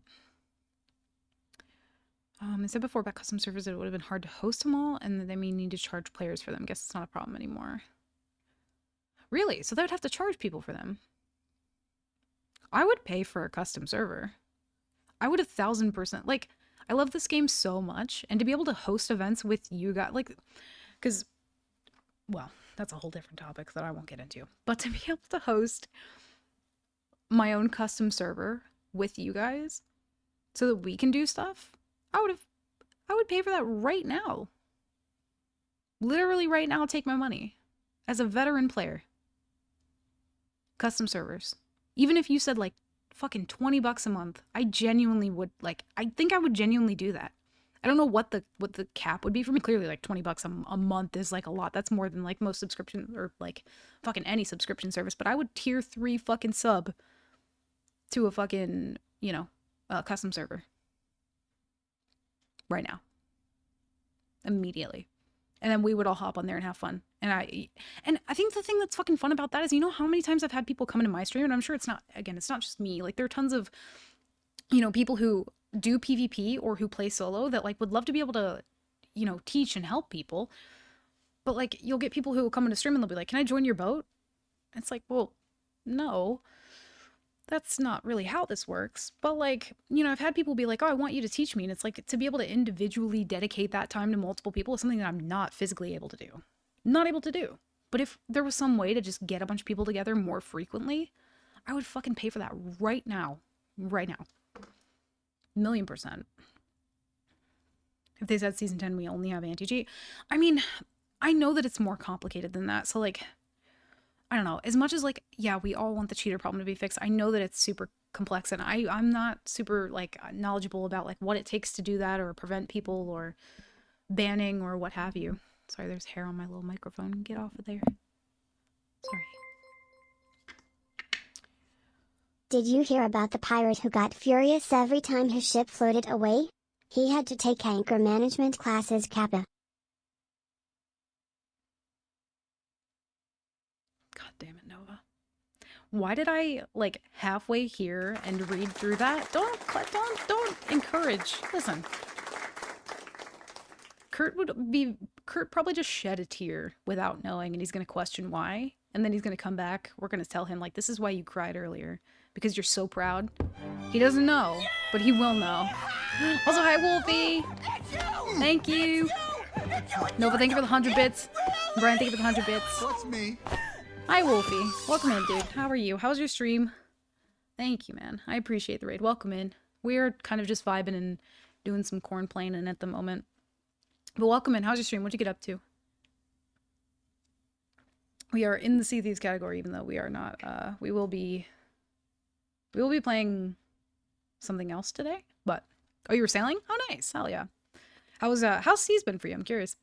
I said before about custom servers that it would have been hard to host them all, and that they may need to charge players for them. Guess it's not a problem anymore. Really? So they would have to charge people for them? I would pay for a custom server. I would 1000%. Like, I love this game so much, and to be able to host events with you guys, like, because, well, that's a whole different topic that I won't get into. But to be able to host my own custom server with you guys so that we can do stuff, I would pay for that right now. Literally right now, take my money. As a veteran player. Custom servers. Even if you said like fucking $20 a month, I genuinely would, like, I think I would genuinely do that. I don't know what the cap would be for me. Clearly like $20 a month is like a lot. That's more than like most subscriptions or like fucking any subscription service. But I would tier 3 fucking sub to a fucking, you know, custom server. Right now. Immediately. And then we would all hop on there and have fun. And I think the thing that's fucking fun about that is, you know how many times I've had people come into my stream, and I'm sure it's not just me. Like, there are tons of, you know, people who do PvP or who play solo that, like, would love to be able to, you know, teach and help people. But, like, you'll get people who will come into stream and they'll be like, can I join your boat? And it's like, well, no. That's not really how this works. But, like, you know, I've had people be like, oh, I want you to teach me. And it's like, to be able to individually dedicate that time to multiple people is something that I'm not physically able to do. Not able to do. But if there was some way to just get a bunch of people together more frequently, I would fucking pay for that right now. Right now. 1,000,000%. If they said season 10, we only have anti-cheat. I mean, I know that it's more complicated than that. So, like, I don't know. As much as, like, yeah, we all want the cheater problem to be fixed, I know that it's super complex, and I'm not super, like, knowledgeable about, like, what it takes to do that or prevent people or banning or what have you. Sorry, there's hair on my little microphone. Get off of there. Sorry. Did you hear about the pirate who got furious every time his ship floated away? He had to take anchor management classes Kappa. God damn it, Nova. Why did I, like, halfway here and read through that? Don't encourage. Listen. Kurt probably just shed a tear without knowing, and he's going to question why. and then he's gonna come back. We're gonna tell him, like, this is why you cried earlier. Because you're so proud. He doesn't know, but he will know. Also, hi, Wolfie! Thank you! Nova, thank you for the 100 bits. Brian, thank you for the 100 bits. What's me? Hi, Wolfie. Welcome in, dude. How are you? How's your stream? Thank you, man. I appreciate the raid. Welcome in. We're kind of just vibing and doing some corn planing at the moment. But welcome in. How's your stream? What'd you get up to? We are in the Sea Thieves category, even though we are not. We will be playing something else today. But oh, you were sailing? Oh, nice. Hell yeah. How's seas been for you? I'm curious.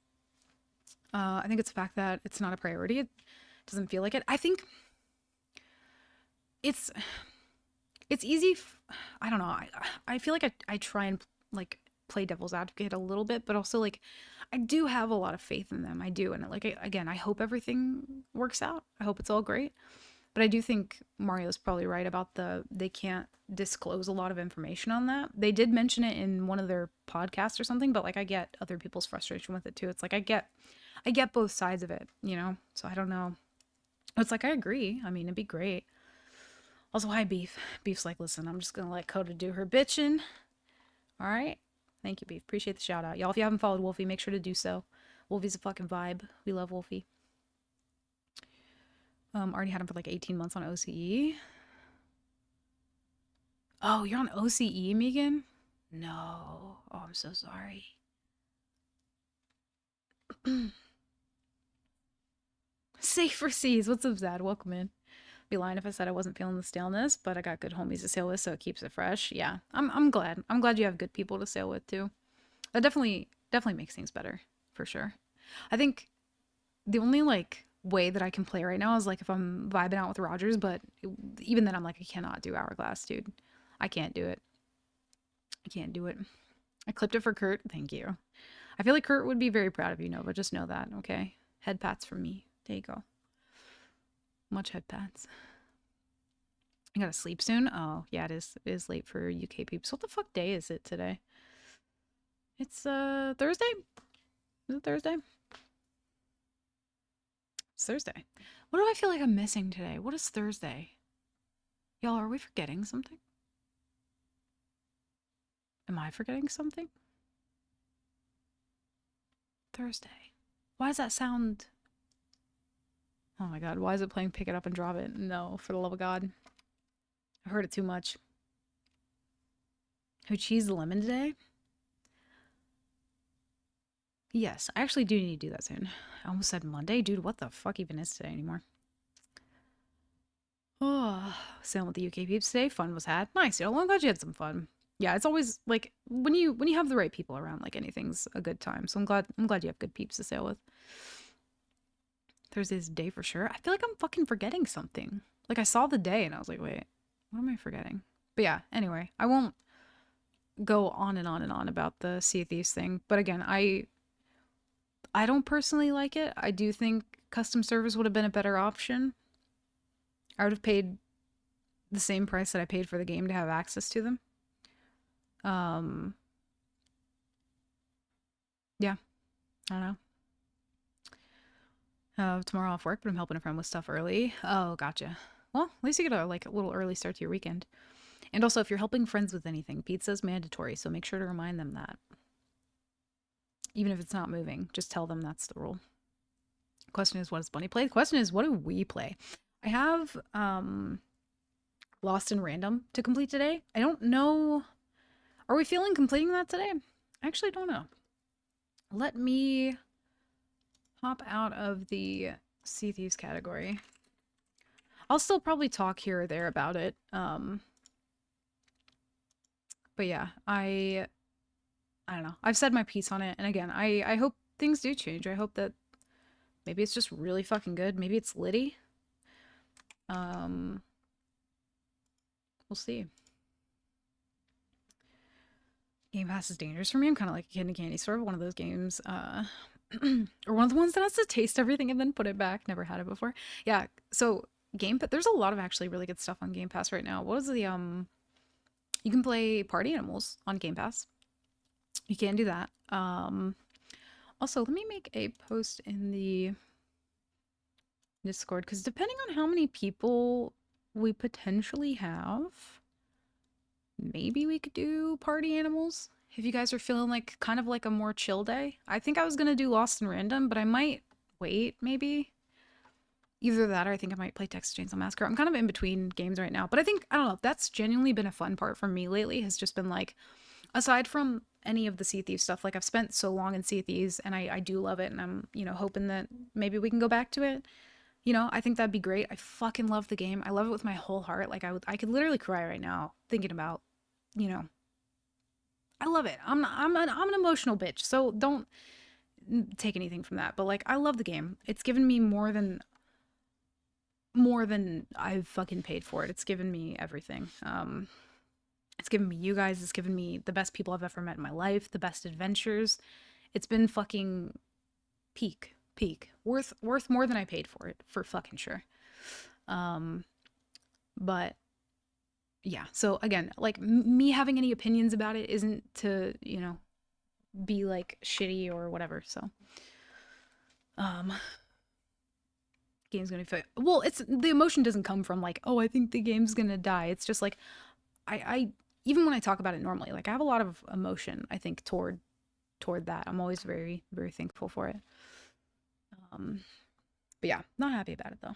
I think it's the fact that it's not a priority. It doesn't feel like it. I think it's easy. I don't know. I feel like I try and like play devil's advocate a little bit, but also like I do have a lot of faith in them. I do, and like again, I hope everything works out. I hope it's all great. But I do think Mario's probably right about they can't disclose a lot of information on that. They did mention it in one of their podcasts or something, but like I get other people's frustration with it too. It's like I get both sides of it, you know? So I don't know. It's like I agree. I mean, it'd be great. Also, hi Beef. Beef's like, listen, I'm just gonna let Coda do her bitching. All right? Thank you, Beef. Appreciate the shout out. Y'all, if you haven't followed Wolfie, make sure to do so. Wolfie's a fucking vibe. We love Wolfie. Already had him for like 18 months on OCE. Oh, you're on OCE, Megan? No. Oh, I'm so sorry. Safe for seas. What's up, Zad? Welcome in. Be lying if I said I wasn't feeling the staleness, but I got good homies to sail with, so it keeps it fresh. Yeah, I'm glad. I'm glad you have good people to sail with too. That definitely makes things better, for sure. I think the only like way that I can play right now is like if I'm vibing out with Rogers, but even then I'm like, I cannot do Hourglass, dude. I can't do it. I can't do it. I clipped it for Kurt. Thank you. I feel like Kurt would be very proud of you, Nova. Just know that, okay? Head pats from me. There you go. Much head pats. I gotta sleep soon. Oh, yeah, it is. It is late for UK peeps. What the fuck day is it today? It's Thursday? Is it Thursday? It's Thursday. What do I feel like I'm missing today? What is Thursday? Y'all, are we forgetting something? Am I forgetting something? Thursday. Why does that sound... Oh my god, why is it playing Pick It Up and Drop It? No, for the love of God. I've heard it too much. Who cheese the lemon today? Yes, I actually do need to do that soon. I almost said Monday. Dude, what the fuck even is today anymore? Oh, sailing with the UK peeps today. Fun was had. Nice, you know, I'm glad you had some fun. Yeah, it's always like when you have the right people around, like anything's a good time. So I'm glad you have good peeps to sail with. Thursday's the day for sure. I feel like I'm fucking forgetting something. Like I saw the day and I was like, wait, what am I forgetting? But yeah, anyway, I won't go on and on and on about the Sea of Thieves thing. But again, I don't personally like it. I do think custom servers would have been a better option. I would have paid the same price that I paid for the game to have access to them. Yeah, I don't know. Tomorrow off work, but I'm helping a friend with stuff early. Oh, gotcha. Well, at least you get a little early start to your weekend. And also, if you're helping friends with anything, pizza's mandatory, so make sure to remind them that. Even if it's not moving, just tell them that's the rule. Question is, what does Bunny play? The question is, what do we play? I have Lost in Random to complete today. I don't know. Are we feeling completing that today? I actually don't know. Let me hop out of the Sea Thieves category. I'll still probably talk here or there about it. But yeah, I don't know. I've said my piece on it. And again, I hope things do change. I hope that maybe it's just really fucking good. Maybe it's litty. We'll see. Game Pass is dangerous for me. I'm kind of like a kid in a candy store. One of those games, or one of the ones that has to taste everything and then put it back. Never had it before. Yeah, so there's a lot of actually really good stuff on Game Pass right now. What is the, you can play Party Animals on Game Pass. You can do that. Also, let me make a post in the Discord, because depending on how many people we potentially have, maybe we could do party animals. If you guys are feeling like kind of like a more chill day. I think I was gonna do Lost and Random, but I might wait, maybe. Either that or I think I might play Texas Chainsaw Massacre. I'm kind of in between games right now. But I think, I don't know, that's genuinely been a fun part for me lately, has just been like, aside from any of the Sea of Thieves stuff, like I've spent so long in Sea of Thieves and I do love it, and I'm, you know, hoping that maybe we can go back to it. You know, I think that'd be great. I fucking love the game. I love it with my whole heart. Like I could literally cry right now thinking about, you know, I love it. I'm an emotional bitch, so don't take anything from that. But like, I love the game. It's given me more than I've fucking paid for it. It's given me everything. It's given me you guys. It's given me the best people I've ever met in my life, the best adventures. It's been fucking peak. Worth more than I paid for it, for fucking sure. But yeah, so again, like me having any opinions about it isn't to, you know, be like shitty or whatever. So game's gonna be fun. Well, it's the emotion doesn't come from like, oh, I think the game's gonna die. It's just like I even when I talk about it normally, like I have a lot of emotion, I think, toward that. I'm always very, very thankful for it. But yeah, not happy about it though.